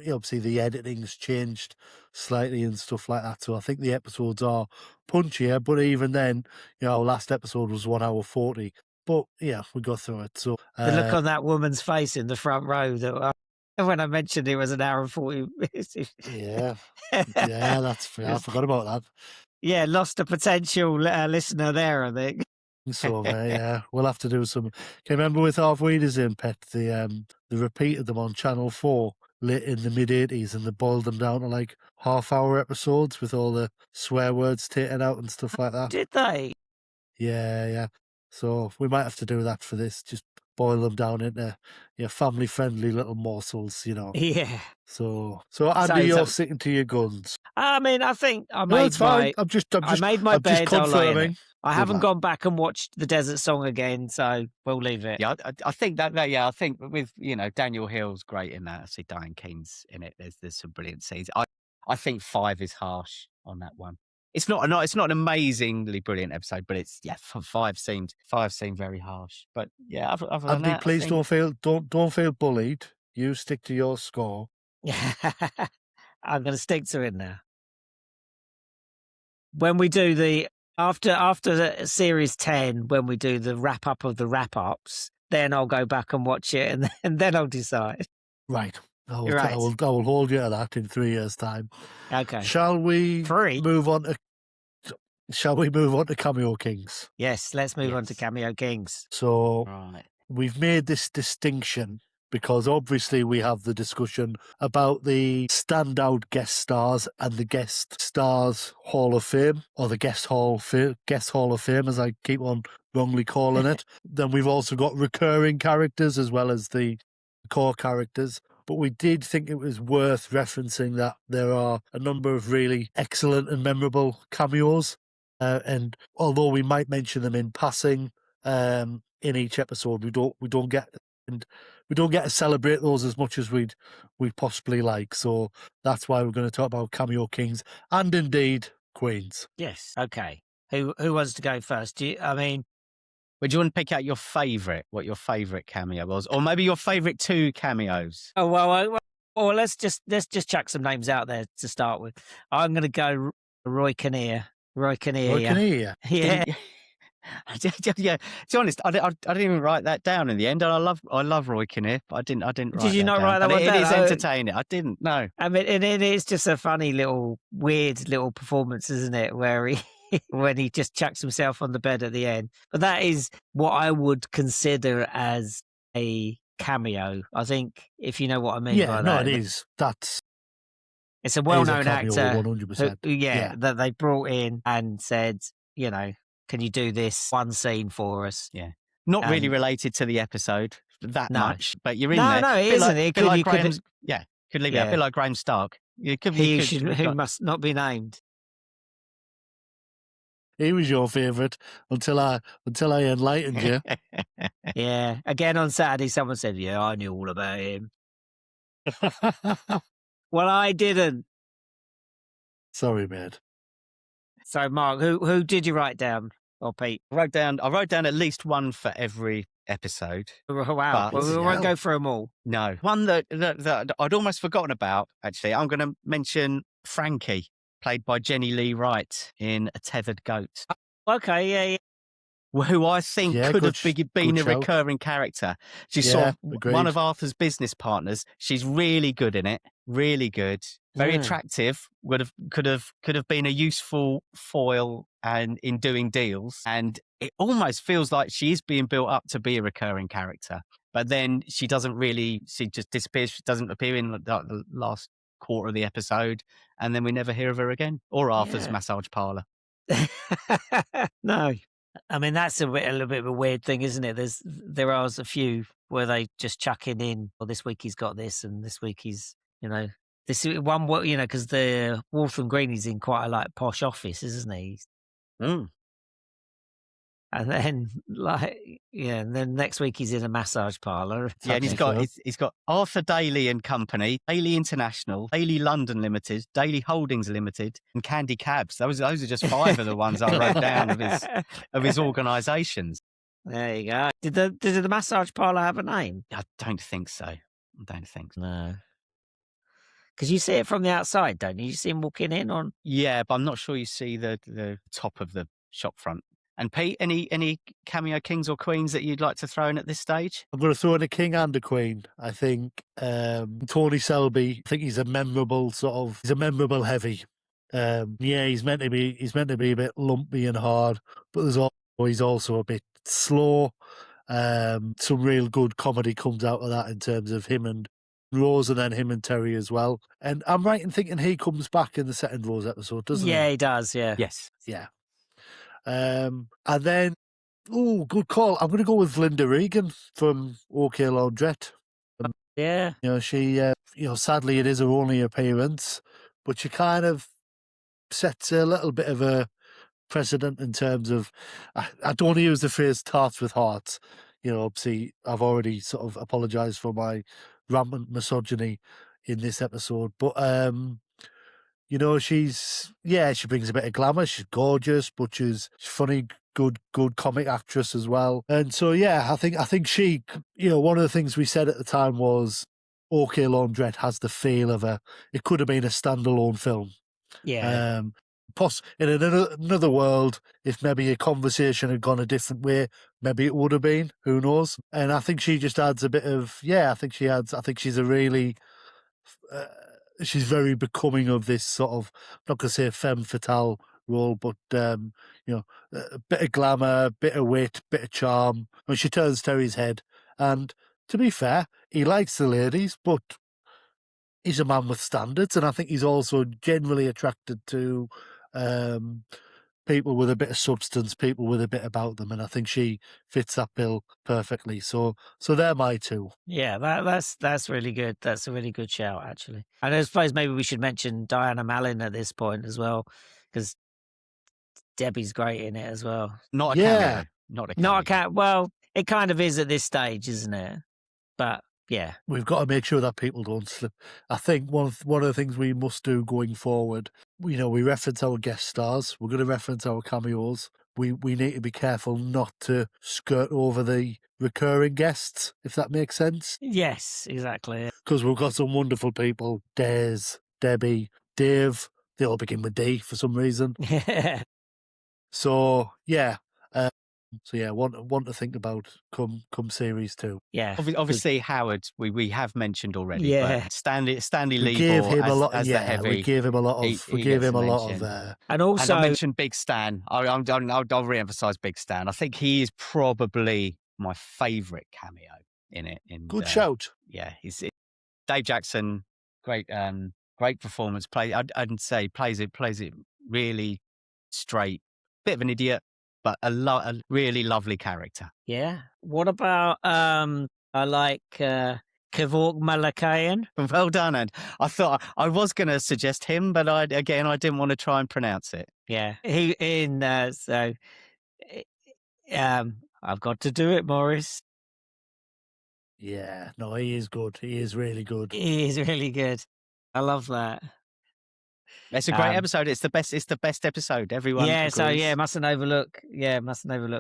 obviously the editing's changed slightly and stuff like that, so I think the episodes are punchier. But even then, last episode was 1 hour 40. But yeah, we got through it. So the look on that woman's face in the front row that when I mentioned it was an hour and 40 minutes. yeah, that's fair. I forgot about that. Yeah, lost a potential listener there, I think. So yeah, we'll have to do some. Can you remember with Half Weeders in Pet, they repeated them on Channel 4 late in the mid-80s, and they boiled them down to like half-hour episodes with all the swear words taken out and stuff like that. Did they? Yeah. So we might have to do that for this. Just boil them down into family-friendly little morsels, Yeah. So Andy, you're sticking to your guns. I mean, I think I No, made it's fine. I'm just I made my bed. I'll lay in it. confirming. I Good haven't lad. gone back and watched the Desert Song again, so we'll leave it. Yeah, I think that. Yeah, I think with Daniel Hill's great in that. I see Diane Keane's in it. There's some brilliant scenes. I think 5 is harsh on that one. It's not an amazingly brilliant episode, but it's 5 seemed very harsh. But yeah, other than Andy, that, please don't feel bullied. You stick to your score. I'm going to stick to it now. When we do the after the series 10, when we do the wrap up of the wrap ups, then I'll go back and watch it, and then I'll decide. Right. I Right. will hold you to that in 3 years' time. Okay. Shall we 3? move on to Cameo Kings? Yes, let's move on to Cameo Kings. So right. we've made this distinction because obviously we have the discussion about the standout guest stars and the guest stars Hall of Fame, or the guest Hall of Fame, as I keep on wrongly calling it. Then we've also got recurring characters as well as the core characters. But we did think it was worth referencing that there are a number of really excellent and memorable cameos. And although we might mention them in passing in each episode, we don't get to celebrate those as much as we'd possibly like. So that's why we're going to talk about Cameo Kings and indeed Queens. Yes. Okay. Who wants to go first? Would you want to pick out what your favourite cameo was, or maybe your favourite 2 cameos? Oh well, let's just chuck some names out there to start with. I'm going to go Roy Kinnear. Kinnear. Yeah. Yeah, to be honest, I didn't even write that down in the end, and I love Roy Kinnear, but I didn't write Did you that not down. write that But one down? It is entertaining. I didn't, no. I mean, and it is just a funny weird little performance, isn't it? Where he when he just chucks himself on the bed at the end. But that is what I would consider as a cameo. I think, if you know what I mean by that. Yeah, it is. It's a well-known actor 100%. that they brought in and said, can you do this one scene for us? Yeah. Not really related to the episode that much, but you're in there. No, it isn't. It could leave it a bit like Graham Stark. Who must not be named. He was your favourite until I enlightened you. Yeah. Again on Saturday, someone said, "Yeah, I knew all about him." Well, I didn't. Sorry, mate. So, Mark, who did you write down, or Pete? I wrote down at least one for every episode. Wow. Well, we won't go through them all. No. One that I'd almost forgotten about, actually. I'm going to mention Frankie, played by Jenny Lee Wright in A Tethered Goat. Okay, yeah. Who I think could have been a recurring character. She's sort of one of Arthur's business partners. She's really good in it. Really good. Very attractive. Could have been a useful foil and in doing deals. And it almost feels like she is being built up to be a recurring character. But then she just disappears. She doesn't appear in the last quarter of the episode. And then we never hear of her again. Or Arthur's massage parlour. No. I mean, that's a little bit of a weird thing, isn't it? There are a few where they just chuck it in. Well, this week he's got this, and this week he's, this one, because the Waltham Green is in quite a posh office, isn't he? Mm. And then, and then next week he's in a massage parlour. Yeah, and he's got Arthur Daly and Company, Daly International, Daly London Limited, Daly Holdings Limited, and Candy Cabs. Those are just 5 of the ones I wrote down of his organisations. There you go. Did the massage parlour have a name? I don't think so. No. Because you see it from the outside, don't you? You see him walking in on. Yeah, but I'm not sure you see the top of the shop front. And Pete, any cameo kings or queens that you'd like to throw in at this stage? I'm going to throw in a king and a queen. I think Tony Selby. I think he's a memorable heavy. He's meant to be a bit lumpy and hard, but he's also a bit slow. Some real good comedy comes out of that in terms of him and Rose, and then him and Terry as well. And I'm right in thinking he comes back in the second Rose episode, doesn't he? Yeah, he does. Yeah. Yes. Yeah. And then, good call. I'm going to go with Linda Regan from OK Laundrette. Yeah. She, sadly it is her only appearance, but she kind of sets a little bit of a precedent in terms of, I don't want to use the phrase tarts with hearts. Obviously I've already sort of apologised for my rampant misogyny in this episode, but she brings a bit of glamour. She's gorgeous, but she's funny, good comic actress as well. And so, I think she, one of the things we said at the time was OK Laundrette has the feel of it could have been a standalone film. Yeah. In another world, if maybe a conversation had gone a different way, maybe it would have been. Who knows? And I think she just adds a bit of, I think she's a really, she's very becoming of this sort of, I'm not going to say femme fatale role, but, a bit of glamour, bit of wit, bit of charm. When she turns Terry's head. And to be fair, he likes the ladies, but he's a man with standards. And I think he's also generally attracted to people with a bit of substance, people with a bit about them, and I think she fits that bill perfectly. So they're my two. Yeah, that's really good. That's a really good shout, actually. And I suppose maybe we should mention Diana Mallon at this point as well, because Debbie's great in it as well. Not a cameo. Not a cameo. Well, it kind of is at this stage, isn't it? But yeah, we've got to make sure that people don't slip. I think one of the things we must do going forward, we reference our guest stars. We're going to reference our cameos. We need to be careful not to skirt over the recurring guests, if that makes sense. Yes, exactly. Because we've got some wonderful people: Des, Debbie, Dave. They all begin with D for some reason. So one to think about come series 2. Yeah, obviously Howard we have mentioned already. Yeah, but Stanley we gave him a lot. As the heavy. We gave him a lot of. And also, I mentioned Big Stan. I'll re-emphasize Big Stan. I think he is probably my favourite cameo in it. Good shout. Yeah, he's Dave Jackson. Great performance. I'd say plays it really straight. Bit of an idiot, but a really lovely character. Yeah. What about I like Kevork Malakayan? Well done, and I thought I was going to suggest him, but I didn't want to try and pronounce it. Yeah, I've got to do it, Morris. Yeah, no, he is good. He is really good. He is really good. I love that. It's a great episode. It's the best episode. Everyone. Yeah. agrees. So mustn't overlook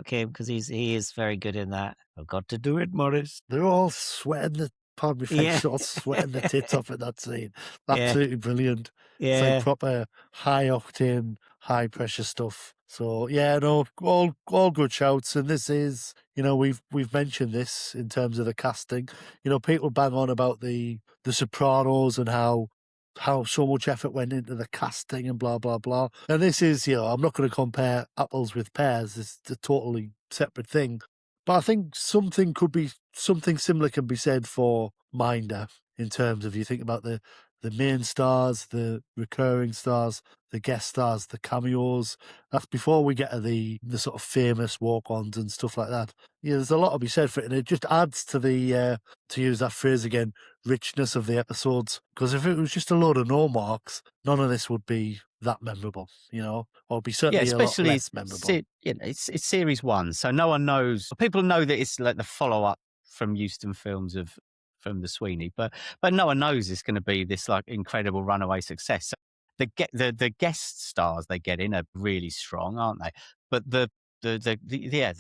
him because he is very good in that. I've got to do it, Morris. They're all sweating all sweating the tits off at that scene. Absolutely brilliant. Yeah. It's like proper high octane, high pressure stuff. So all good shouts. And this is, we've mentioned this in terms of the casting. People bang on about the Sopranos and how so much effort went into the casting and blah, blah, blah. And this is, I'm not going to compare apples with pears. It's a totally separate thing. But I think something similar can be said for Minder in terms of, you think about the main stars, the recurring stars, guest stars, the cameos. That's before we get to the sort of famous walk-ons and stuff like that. Yeah, there's a lot to be said for it, and it just adds to the, to use that phrase again, richness of the episodes. Because if it was just a load of no marks, none of this would be that memorable, or it'd be certainly a lot especially less memorable. it's series 1, so no one knows. People know that it's like the follow-up from Euston Films from the Sweeney, but no one knows it's going to be this like incredible runaway success. So the guest stars they get in are really strong, aren't they? But the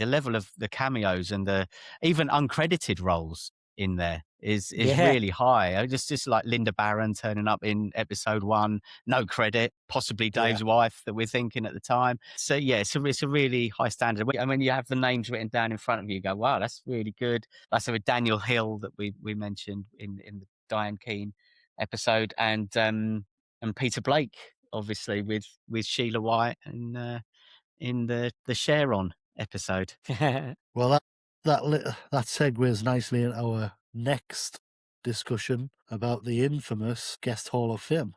level of the cameos and the even uncredited roles in there is really high. Just like Linda Barron turning up in episode 1, no credit, possibly Dave's wife that we're thinking at the time. So yeah, it's a really high standard. I mean, you have the names written down in front of you. You go, wow, that's really good. That's with Daniel Hill that we mentioned in the Diane Keane episode, and Peter Blake, obviously with Sheila White and in the Sharon episode. Well, that segues nicely into our next discussion about the infamous Guest Hall of Fame.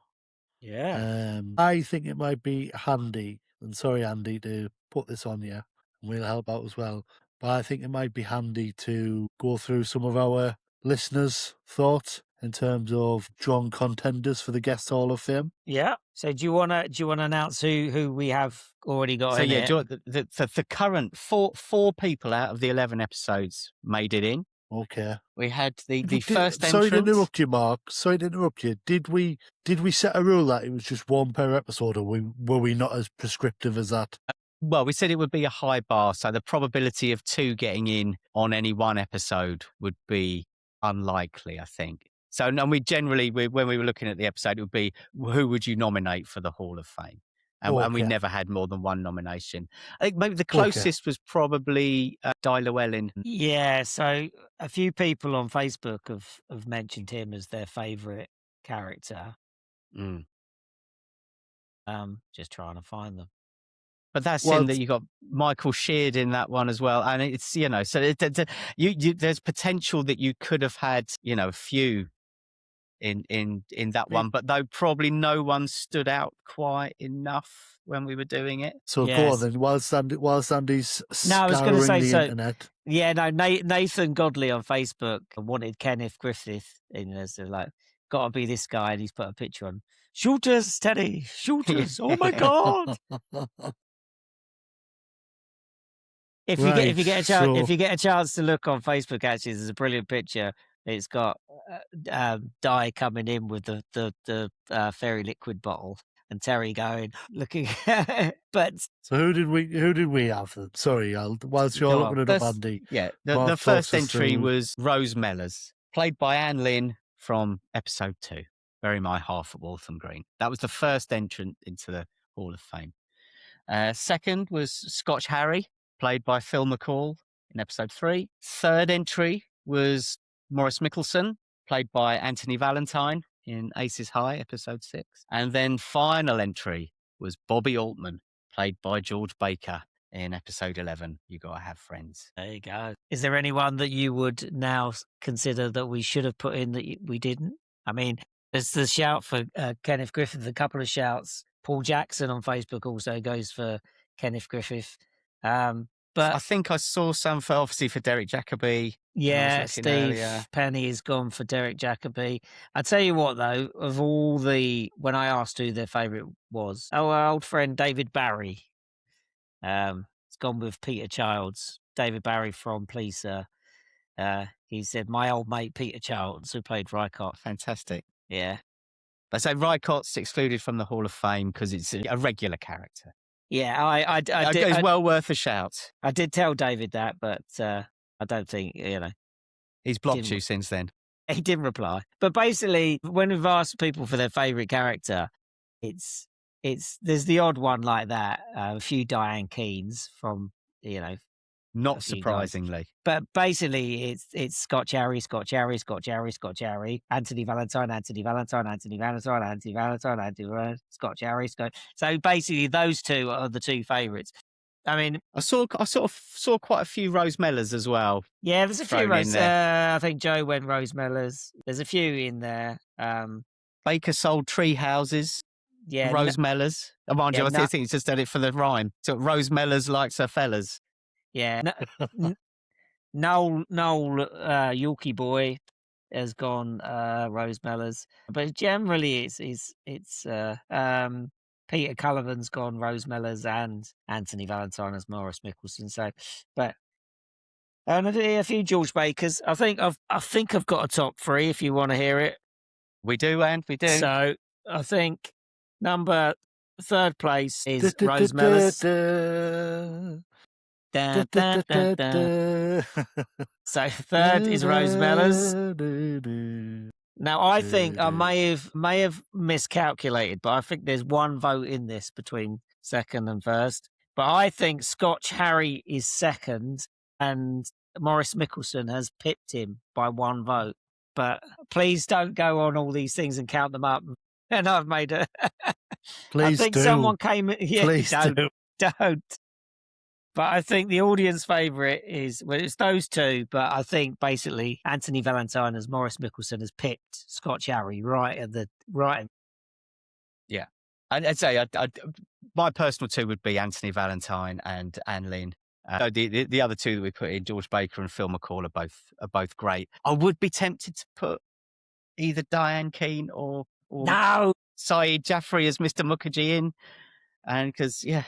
Yeah. I think it might be handy, and sorry, Andy, to put this on you, and we'll help out as well, but I think it might be handy to go through some of our listeners' thoughts in terms of strong contenders for the Guest Hall of Fame. Yeah. So do you want to announce who we have already got So in yeah, it? the current four people out of the 11 episodes made it in. Okay. We had the first entrance. Sorry to interrupt you, Mark. Sorry to interrupt you. Did we set a rule that it was just one per episode, or were we not as prescriptive as that? Well, we said it would be a high bar, so the probability of 2 getting in on any one episode would be unlikely, I think. So, and we generally, when we were looking at the episode, it would be, who would you nominate for the Hall of Fame? And we never had more than one nomination. I think maybe the closest was probably Di Llewellyn. Yeah, so a few people on Facebook have mentioned him as their favourite character. Just trying to find them. But that's in that you got Michael Sheard in that one as well, and it's so there's potential that you could have had a few in that one, but though probably no one stood out quite enough when we were doing it. So go on then, whilst Andy's scouring the internet. Yeah, no, Nathan Godley on Facebook wanted Kenneth Griffith in as like, gotta be this guy, and he's put a picture on. Shooters, Teddy, shooters! Oh my god! If you get a chance to look on Facebook, actually, there's a brilliant picture. It's got Di coming in with the fairy liquid bottle, and Terry looking. But so who did we have? Sorry, whilst you're looking it up, Andy. Yeah, the first entry was Rose Mellors, played by Anne Lynn from episode 2. Bury My Half at Waltham Green. That was the first entrant into the Hall of Fame. Second was Scotch Harry, played by Phil McCall in episode 3. Third entry was Maurice Mickelson, played by Anthony Valentine in Aces High, episode 6. And then final entry was Bobby Altman, played by George Baker in episode 11, You Gotta Have Friends. There you go. Is there anyone that you would now consider that we should have put in that we didn't? I mean, there's the shout for Kenneth Griffith, a couple of shouts. Paul Jackson on Facebook also goes for Kenneth Griffith. But I think I saw some for Derek Jacobi. Yeah, Steve Penny has gone for Derek Jacobi. I tell you what, though, of all when I asked who their favourite was, our old friend David Barry. It's gone with Peter Childs. David Barry from Please Sir. He said, my old mate Peter Childs, who played Rycott. Fantastic. Yeah. But so Rycott's excluded from the Hall of Fame because it's a regular character. Yeah, I did. It's well worth a shout. I did tell David that, but I don't think, He's blocked you since then. He didn't reply. But basically, when we've asked people for their favourite character, there's the odd one like that. A few Diane Keanes from, Not surprisingly. Guys. But basically, it's Scotch Harry, Scotch Harry, Scotch Harry, Scotch Harry, Anthony Valentine, Anthony Valentine, Anthony Valentine, Anthony Valentine, Anthony Valentine, Scotch Harry, Scotch. So basically, those two are the two favourites. I mean, I sort of saw quite a few Rose Mellors as well. Yeah, there's a few Rose. I think Joe went Rose Mellors. There's a few in there. Baker sold tree houses. Yeah, Rose Mellors. Mind yeah, you, I think he's just done it for the rhyme. So Rose Mellors likes her fellas. yeah. Noel Yorkie boy has gone Rose Mellors, but generally it's Peter Cullivan's gone Rose Mellors and Anthony Valentine as Morris Mickelson. So, but and a few George Bakers. I think I've got a top three if you want to hear it. We do, and we do. So I think third place is Rose Mellors. Da, da, da, da. So third is Rose Mellors. Now I think I may have miscalculated, but I think there's one vote in this between second and first. But I think Scotch Harry is second, and Morris Mickelson has pipped him by one vote. But please don't go on all these things and count them up. And I've made a. Please I think do. someone came. Yeah, Please don't. But I think the audience favourite is, well, it's those two. But I think basically Anthony Valentine as Morris Mickelson has picked Scotch Harry right. Yeah. I'd say my personal two would be Anthony Valentine and Anne Lynn. The other two that we put in, George Baker and Phil McCall, are both great. I would be tempted to put either Diane Keane or No, Saeed Jaffrey as Mr. Mukherjee in, and because I've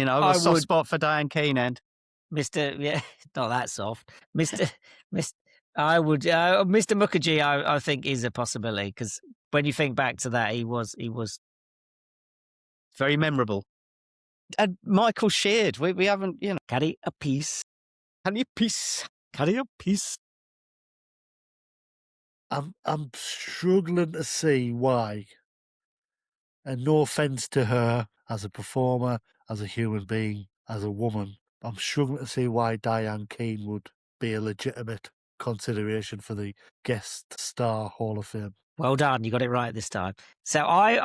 got I a soft would- spot for Diane Keane and Mr. Yeah, not that soft, Mr. I would Mr. Mukherjee. I think is a possibility because when you think back to that, he was very memorable. And Michael Sheard, we haven't, carry a piece. Carry a piece. I'm struggling to see why. And no offense to her as a performer, as a human being, as a woman, I'm struggling to see why Diane Keane would be a legitimate consideration for the guest star Hall of Fame. Well done, you got it right this time. So I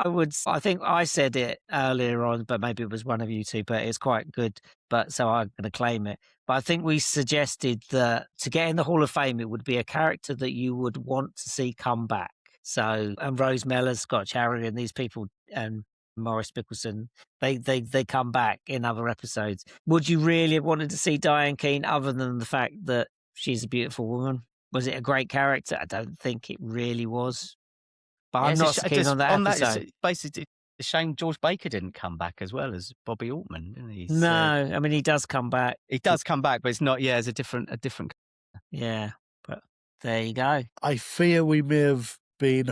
think I said it earlier on, but maybe it was one of you two, but it's quite good. But so I'm going to claim it. But I think we suggested that to get in the Hall of Fame, it would be a character that you would want to see come back. So, and Rose Mellors, Scotch Harry, and these people, and Morris Mickelson, they come back in other episodes. Would you really have wanted to see Diane Keane other than the fact that she's a beautiful woman? Was it a great character? I don't think it really was. But I'm not so keen on that episode. It's basically a shame George Baker didn't come back as well as Bobby Altman, didn't he? No, I mean he does come back. He does come back, but it's not. Yeah, it's a different. Yeah, but there you go. I fear we may have been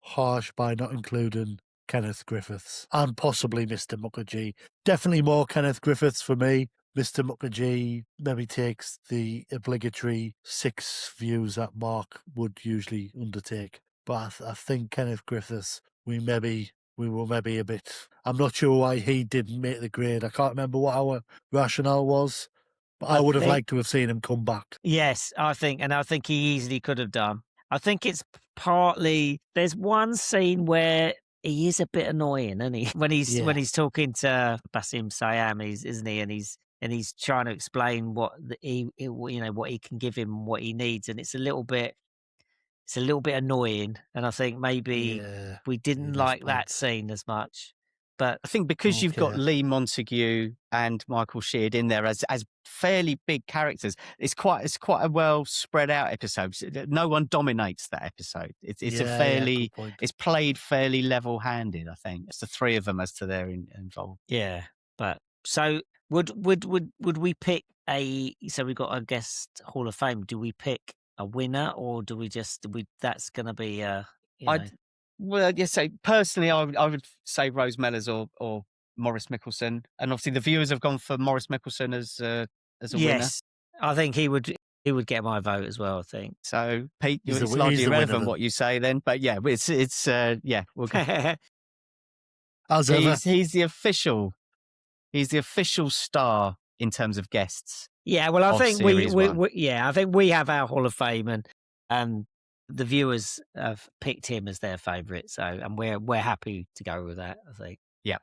harsh by not including Kenneth Griffiths and possibly Mr. Mukherjee. Definitely more Kenneth Griffiths for me. Mr. Mukherjee maybe takes the obligatory 6 views that Mark would usually undertake. But I think Kenneth Griffiths, we were maybe a bit. I'm not sure why he didn't make the grade. I can't remember what our rationale was, but I would have liked to have seen him come back. Yes, I think he easily could have done. I think it's partly there's one scene where he is a bit annoying, isn't he? When he's talking to Basim Sayam, isn't he? And he's trying to explain what what he can give him, what he needs, and it's a little bit annoying. And I think maybe we didn't like that scene as much. But I think because you've got Lee Montague and Michael Sheard in there as fairly big characters, it's quite a well spread out episode. No one dominates that episode. It's it's played fairly level handed. I think it's the three of them as to their involved. Yeah, but so would we pick so we got a guest Hall of Fame? Do we pick a winner or do we that's going to be Well, yes. So personally, I would say Rose Mellors or Morris Mickelson, and obviously the viewers have gone for Morris Mickelson as a winner. Yes, I think he would get my vote as well. I think so. Pete, it's largely irrelevant what you say then, but yeah, it's we'll go. As ever, he's the official star in terms of guests. Yeah, well, I think I think we have our Hall of Fame, and the viewers have picked him as their favourite. So, and we're happy to go with that. I think. Yeah.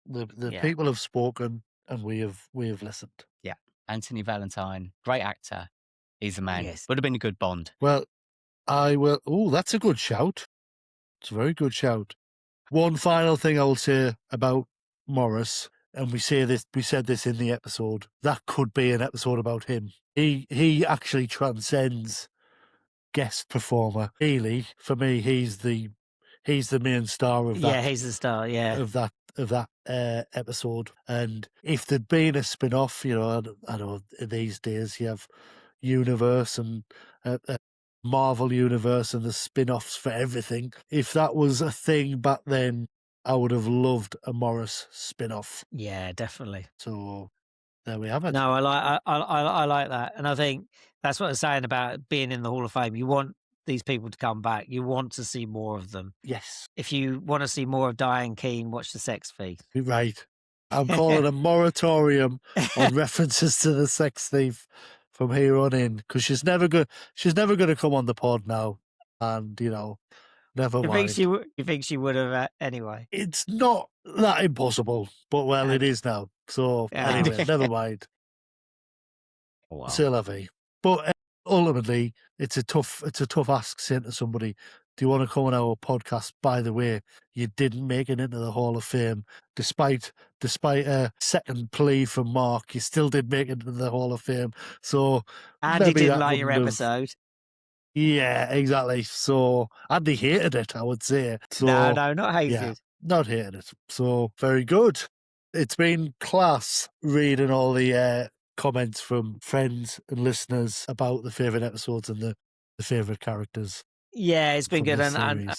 The people have spoken, and we have listened. Yeah, Anthony Valentine, great actor. He's a man. Yes. Would have been a good Bond. Well, I will. Oh, that's a good shout. It's a very good shout. One final thing I will say about Morris, and we said this in the episode, that could be an episode about him. He actually transcends guest performer. Really, for me, he's the main star of Yeah, that he's the star. Yeah. of that episode. And if there'd been a spin-off, I know these days you have universe and Marvel universe and the spin-offs for everything. If that was a thing back then, I would have loved a Morris spin-off. Yeah, definitely. So there we have it. No, I like that, and I think that's what I'm saying about being in the Hall of Fame. You want these people to come back. You want to see more of them. Yes, If you want to see more of Diane Keane, watch The Sex Thief. right. I'm calling a moratorium on references to the Sex Thief from here on in, because she's never going to come on the pod now, and never You mind. think she would have anyway? It's not that impossible, but well, it is now. So anyway, never mind. Oh, wow. C'est la vie. But ultimately, it's a tough ask saying to somebody, "Do you want to come on our podcast?" By the way, you didn't make it into the Hall of Fame, despite a second plea from Mark. You still did make it into the Hall of Fame. So Andy maybe didn't that like your wouldn't have- episode. Yeah, exactly. So Andy hated it, I would say. So No, not hated. yeah, not hated it. So very good. It's been class reading all the comments from friends and listeners about the favourite episodes and the favourite characters. Yeah, it's been from good, the and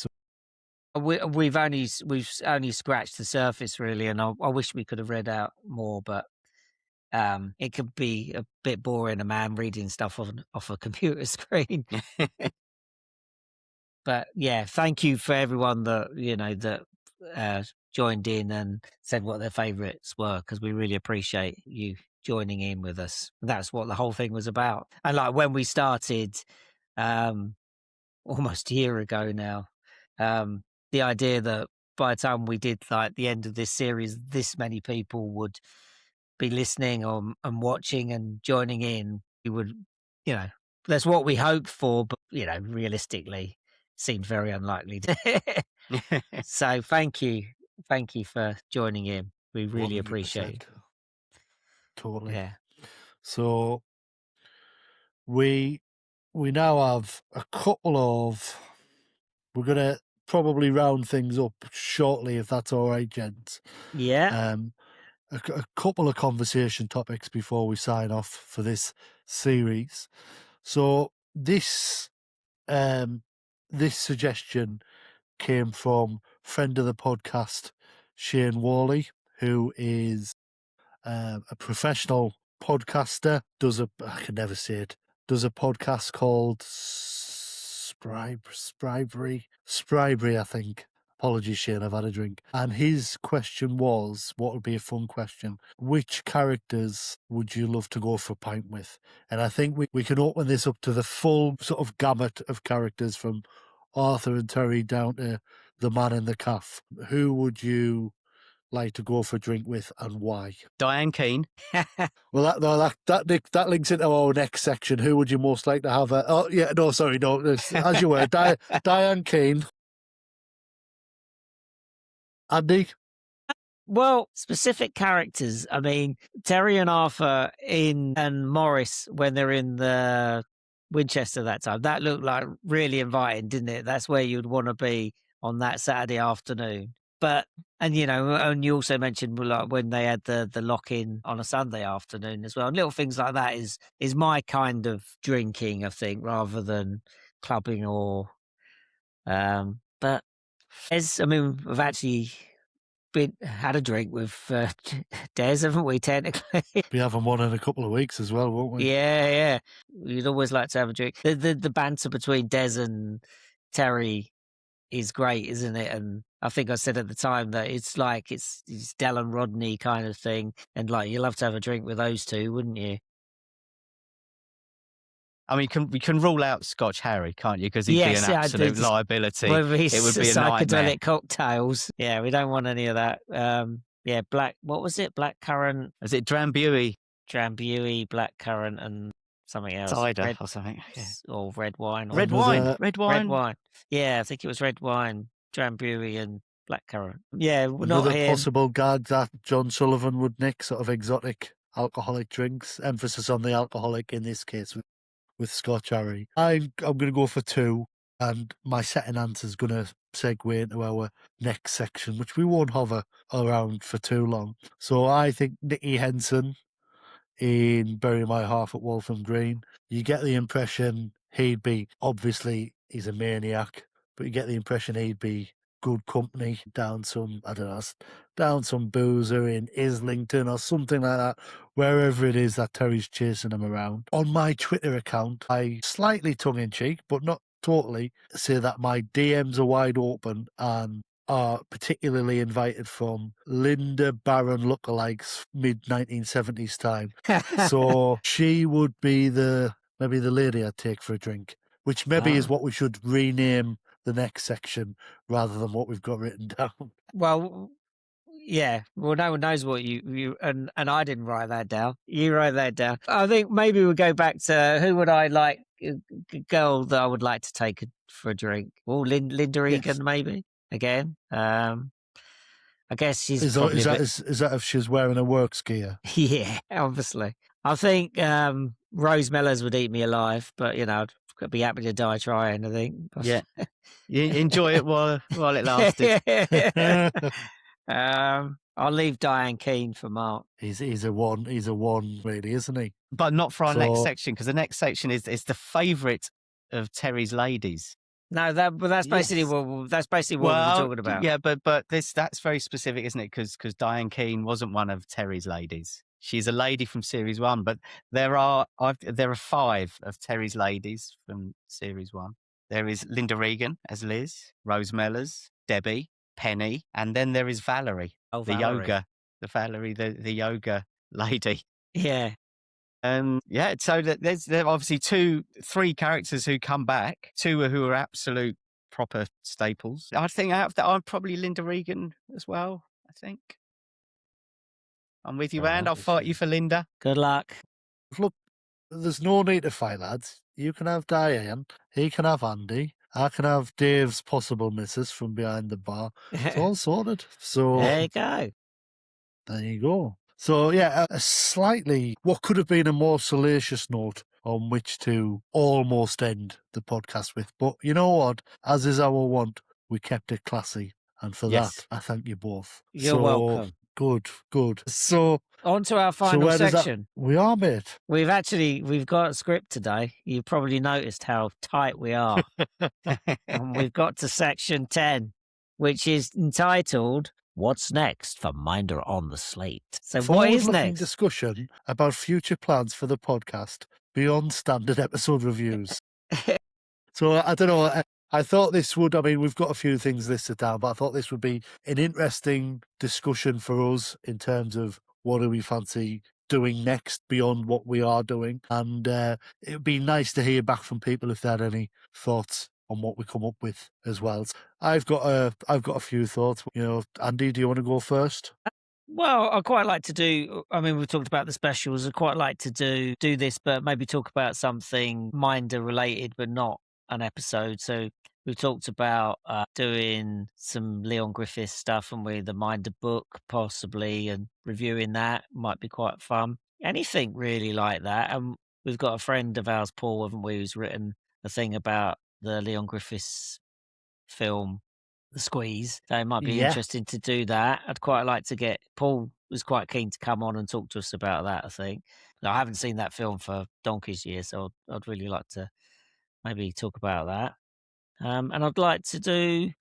series. we've only scratched the surface really, and I wish we could have read out more, but it could be a bit boring, a man reading stuff off a computer screen. But yeah, thank you for everyone that joined in and said what their favourites were, because we really appreciate you joining in with us. That's what the whole thing was about. And like when we started, almost a year ago now, the idea that by the time we did like the end of this series, this many people would be listening and watching and joining in, we would, that's what we hoped for, but realistically seemed very unlikely. So thank you for joining in. We really appreciate it. 100%. Totally. Yeah. So we now have a couple of. We're gonna probably round things up shortly, if that's all right, gents. Yeah. A couple of conversation topics before we sign off for this series. So this suggestion came from friend of the podcast, Shane Worley, who is a professional podcaster. I can never say it. Does a podcast called Sprybury, I think. Apologies, Shane, I've had a drink. And his question was, what would be a fun question? Which characters would you love to go for a pint with? And I think we can open this up to the full sort of gamut of characters, from Arthur and Terry down to the man in the calf. Who would you like to go for a drink with, and why? Diane Keane. Well, that links into our next section. Who would you most like to have? As you were, Diane Keane. Andy? Well, specific characters. I mean, Terry and Arthur and Morris, when they're in the Winchester that time, that looked like really inviting, didn't it? That's where you'd want to be on that Saturday afternoon. And you also mentioned like when they had the lock-in on a Sunday afternoon as well. And little things like that is my kind of drinking, I think, rather than clubbing or. But we've actually had a drink with Des, haven't we? Technically, We have him on in a couple of weeks as well, won't we? yeah. You'd always like to have a drink. The banter between Des and Terry is great, isn't it? And I think I said at the time that it's like it's Del and Rodney kind of thing, and like you love to have a drink with those two, wouldn't you? I mean, we can rule out Scotch Harry, can't you? Because he'd be an absolute liability. Whether he's it would be a psychedelic nightmare. cocktails. Yeah, we don't want any of that. What was it? Blackcurrant. Is it Drambuie? Blackcurrant, and something else. Cider or something. Yeah. Or red wine. Red wine. Yeah, I think it was red wine, Drambuie, and Blackcurrant. Yeah, not Another him. possible gag that John Sullivan would nick, sort of exotic alcoholic drinks. Emphasis on the alcoholic in this case with Scotch Harry. I'm going to go for 2, and my second answer is going to segue into our next section, which we won't hover around for too long. So I think Nicky Henson in Bury My Heart at Waltham Green. You get the impression he'd be, obviously, he's a maniac, but you get the impression he'd be good company down some, I don't know, down some boozer in Islington or something like that, wherever it is that Terry's chasing him around. On my Twitter account, I slightly tongue-in-cheek, but not totally, say that my DMs are wide open and are particularly invited from Linda Barron lookalikes mid-1970s time. So she would be maybe the lady I'd take for a drink, which maybe is what we should rename the next section rather than what we've got written down. Well, yeah. Well, no one knows what you and I didn't write that down. You wrote that down. I think maybe we'll go back to who would I like, a girl that I would like to take for a drink. Oh, Linda Egan, maybe again. I guess she's Is probably that if she's wearing a works gear? yeah, obviously. I think Rose Mellors would eat me alive, but I'd be happy to die trying. I think. Yeah, you enjoy it while it lasted. I'll leave Diane Keane for Mark. He's a one really, isn't he? But not for our next section, because the next section is the favourite of Terry's ladies. No, that's basically what we're talking about. Yeah, but that's very specific, isn't it? Because Diane Keane wasn't one of Terry's ladies. She's a lady from Series 1, but there are 5 of Terry's ladies from Series 1. There is Linda Regan as Liz, Rose Mellors, Debbie, Penny, and then there is Valerie, the yoga lady. Yeah. So there are obviously 3 characters who come back, 2 who are absolute proper staples. I think out of that, I'm probably Linda Regan as well, I think. I'm with you, Anne. I'll fight you for Linda. Good luck. Look, there's no need to fight, lads. You can have Diane, he can have Andy, I can have Dave's possible missus from behind the bar. It's all sorted. So there you go. There you go. So, yeah, a slightly, what could have been a more salacious note on which to almost end the podcast with. But you know what? As is our want, we kept it classy. And for that, I thank you both. You're welcome. Good. So, on to our final section. We are, mate. We've got a script today. You've probably noticed how tight we are. And we've got to section 10, which is entitled What's Next for Minder on the Slate? So what is next? Discussion about future plans for the podcast beyond standard episode reviews. So I don't know. I thought this would, we've got a few things listed down, but I thought this would be an interesting discussion for us in terms of what do we fancy doing next beyond what we are doing. And it would be nice to hear back from people if they had any thoughts on what we come up with as well. I've got a few thoughts. Andy, do you want to go first? Well, I quite like to do. We've talked about the specials. I quite like to do this, but maybe talk about something Minder related, but not an episode. So we've talked about doing some Leon Griffith stuff, and with the Minder book possibly, and reviewing that might be quite fun. Anything really like that. And we've got a friend of ours, Paul, haven't we, who's written a thing about the Leon Griffiths film, The Squeeze. So it might be interesting to do that. I'd quite like to get Paul was quite keen to come on and talk to us about that. I think I haven't seen that film for donkey's years, so I'd really like to maybe talk about that. And I'd like to do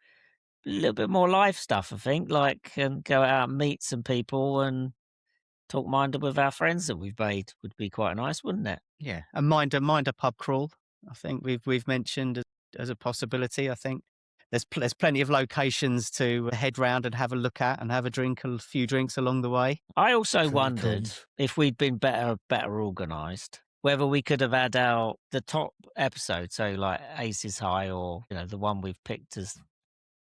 a little bit more live stuff. I think, and go out and meet some people and talk Minder with our friends that we've made would be quite nice, wouldn't it? Yeah, and Minder pub crawl. I think we've mentioned as a possibility. I think there's plenty of locations to head round and have a look at and have a few drinks along the way. I also wondered if we'd been better organised, whether we could have had the top episode, so like Aces High, or the one we've picked as.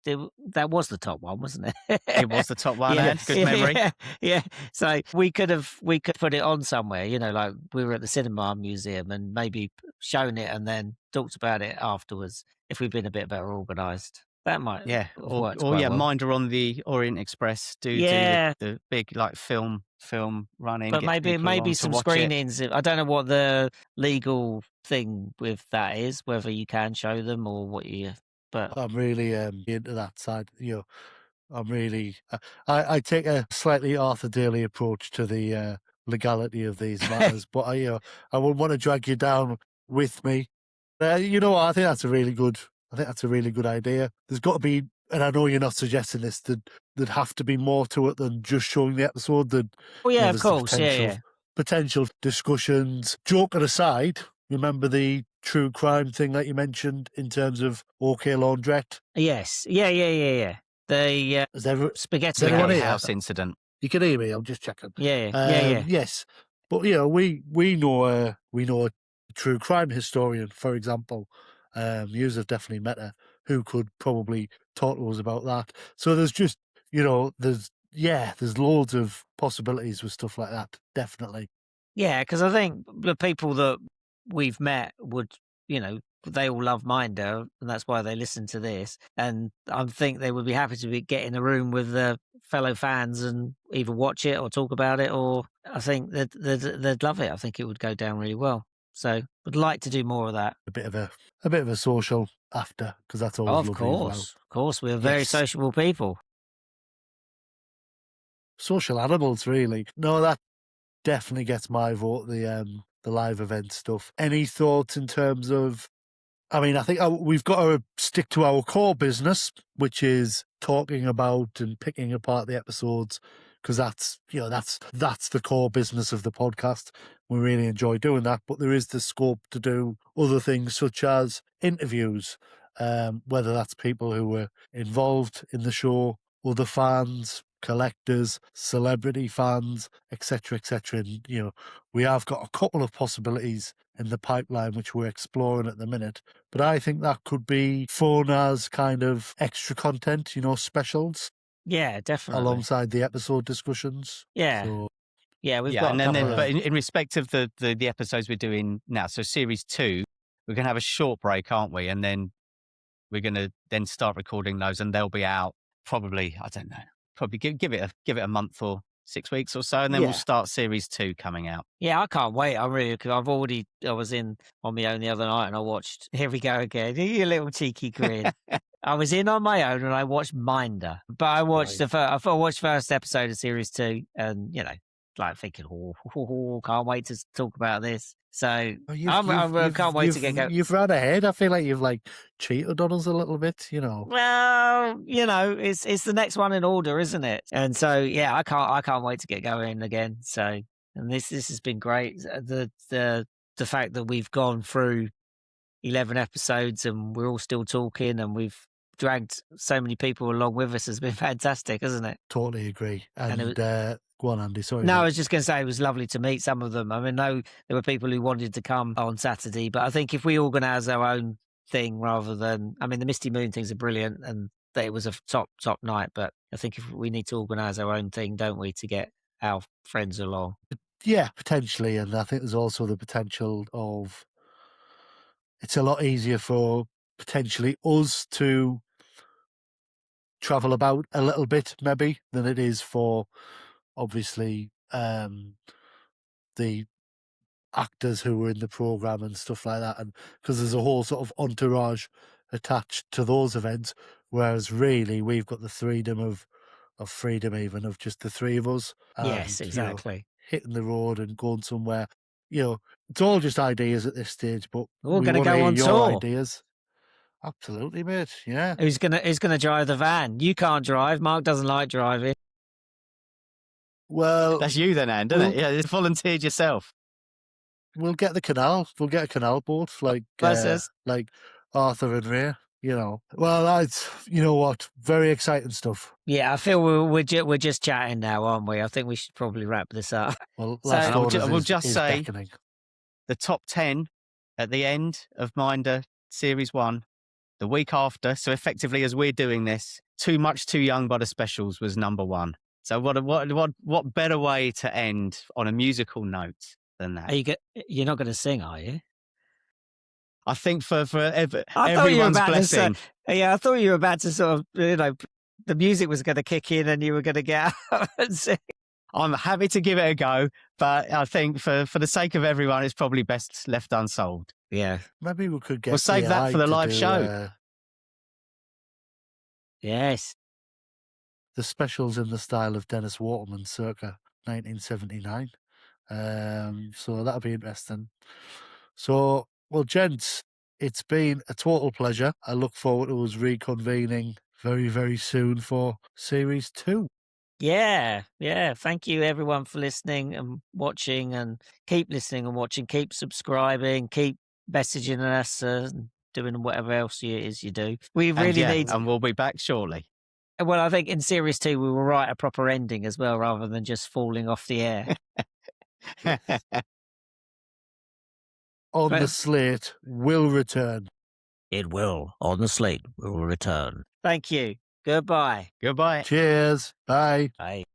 That was the top one, wasn't it? It was the top one, and good memory. Yeah. So we could put it on somewhere, like we were at the Cinema Museum and maybe shown it and then talked about it afterwards if we'd been a bit better organised. That might Yeah, have worked or quite yeah, well. Minder on the Orient Express do Yeah. the big like film running. But get people maybe on to some watch it. screenings. I don't know what the legal thing with that is, whether you can show them or what you. But I'm really into that side. I'm really. I take a slightly Arthur Daly approach to the legality of these matters, but I wouldn't want to drag you down with me. You know what? I think that's a really good. I think that's a really good idea. There's got to be, and I know you're not suggesting this. There'd have to be more to it than just showing the episode. oh yeah, of There's the course, yeah. potential discussions. Joking aside, remember the true crime thing that you mentioned in terms of OK Laundrette? Yes, yeah. The Is there, spaghetti anyone house. here? House incident. You can hear me. I'm just checking. Yeah. Yes, but we know a true crime historian, for example. Yous have definitely met her, who could probably talk to us about that. So there's just there's loads of possibilities with stuff like that. Definitely. Yeah, because I think the people that we've met would, they all love Minder, and that's why they listen to this. And I think they would be happy to get in a room with their fellow fans and either watch it or talk about it, or I think they'd love it. I think it would go down really well. So would like to do more of that. A bit of a social after, because that's always lovely as well. Of course, we're very Yes. sociable people. Social animals, really. No, that definitely gets my vote. The live event stuff. Any thoughts in terms of? I mean, I think we've got to stick to our core business, which is talking about and picking apart the episodes, because that's the core business of the podcast. We really enjoy doing that, but there is the scope to do other things such as interviews, whether that's people who were involved in the show, other fans, collectors, celebrity fans, etc., etc. And we have got a couple of possibilities in the pipeline which we're exploring at the minute. But I think that could be fun as kind of extra content, specials. Yeah, definitely. Alongside the episode discussions. Yeah. So, we've got and a couple then of... but in respect of the episodes we're doing now, so series 2, we're going to have a short break, aren't we? And then we're going to then start recording those, and they'll be out probably, I don't know, probably give it a month or 6 weeks or so, and then we'll start series 2 coming out. Yeah, I can't wait. Because I was in on my own the other night and I watched Here We Go Again. You little cheeky grin. I was in on my own and I watched Minder, but I watched I watched first episode of series 2, and like thinking, can't wait to talk about this. So I can't wait to get going. You've run ahead. I feel like you've cheated on us a little bit, Well, it's the next one in order, isn't it? And so yeah, I can't wait to get going again. So, and this has been great. The fact that we've gone through 11 episodes and we're all still talking and we've dragged so many people along with us has been fantastic, hasn't it? Totally agree. And go on, Andy. Sorry. No, I was just going to say it was lovely to meet some of them. I mean, no, there were people who wanted to come on Saturday, but I think if we organise our own thing rather than, I mean, the Misty Moon things are brilliant and it was a top night, but I think if we need to organise our own thing, don't we, to get our friends along? Yeah, potentially. And I think there's also the potential of it's a lot easier for potentially us to travel about a little bit, maybe, than it is for obviously the actors who were in the program and stuff like that, and because there's a whole sort of entourage attached to those events, whereas really we've got the freedom of even of just the three of us. Yes, exactly. Hitting the road and going somewhere. It's all just ideas at this stage, but we're going to go on your tour. ideas. Absolutely, mate. Yeah. Who's gonna drive the van? You can't drive. Mark doesn't like driving. Well, that's you then, Anne, isn't it? Yeah, you volunteered yourself. We'll get the canal. We'll get a canal boat like Arthur and Ray. Well, you know what? Very exciting stuff. Yeah, I feel we're just chatting now, aren't we? I think we should probably wrap this up. Well, we'll just say beckoning. The top 10 at the end of Minder Series 1, the week after. So effectively, as we're doing this, Too Much Too Young by the Specials was number 1. So what better way to end on a musical note than that? You're not going to sing, are you? I think for I thought you were everyone's about blessing. I thought you were about to sort of, the music was going to kick in and you were going to get out and sing. I'm happy to give it a go, but I think for the sake of everyone, it's probably best left unsolved. Yeah. Maybe we could get We'll save that AI for the to live do, show. Yes. the specials in the style of Dennis Waterman circa 1979. So that'll be interesting. So, well, gents, it's been a total pleasure. I look forward to us reconvening very, very soon for series 2. Yeah. Yeah. Thank you, everyone, for listening and watching, and keep listening and watching. Keep subscribing. Keep messaging us and doing whatever else it is you do. We really need. And we'll be back shortly. Well, I think in series 2, we will write a proper ending as well, rather than just falling off the air. On the Slate will return. It will. On the Slate will return. Thank you. Goodbye. Goodbye. Cheers. Bye. Bye.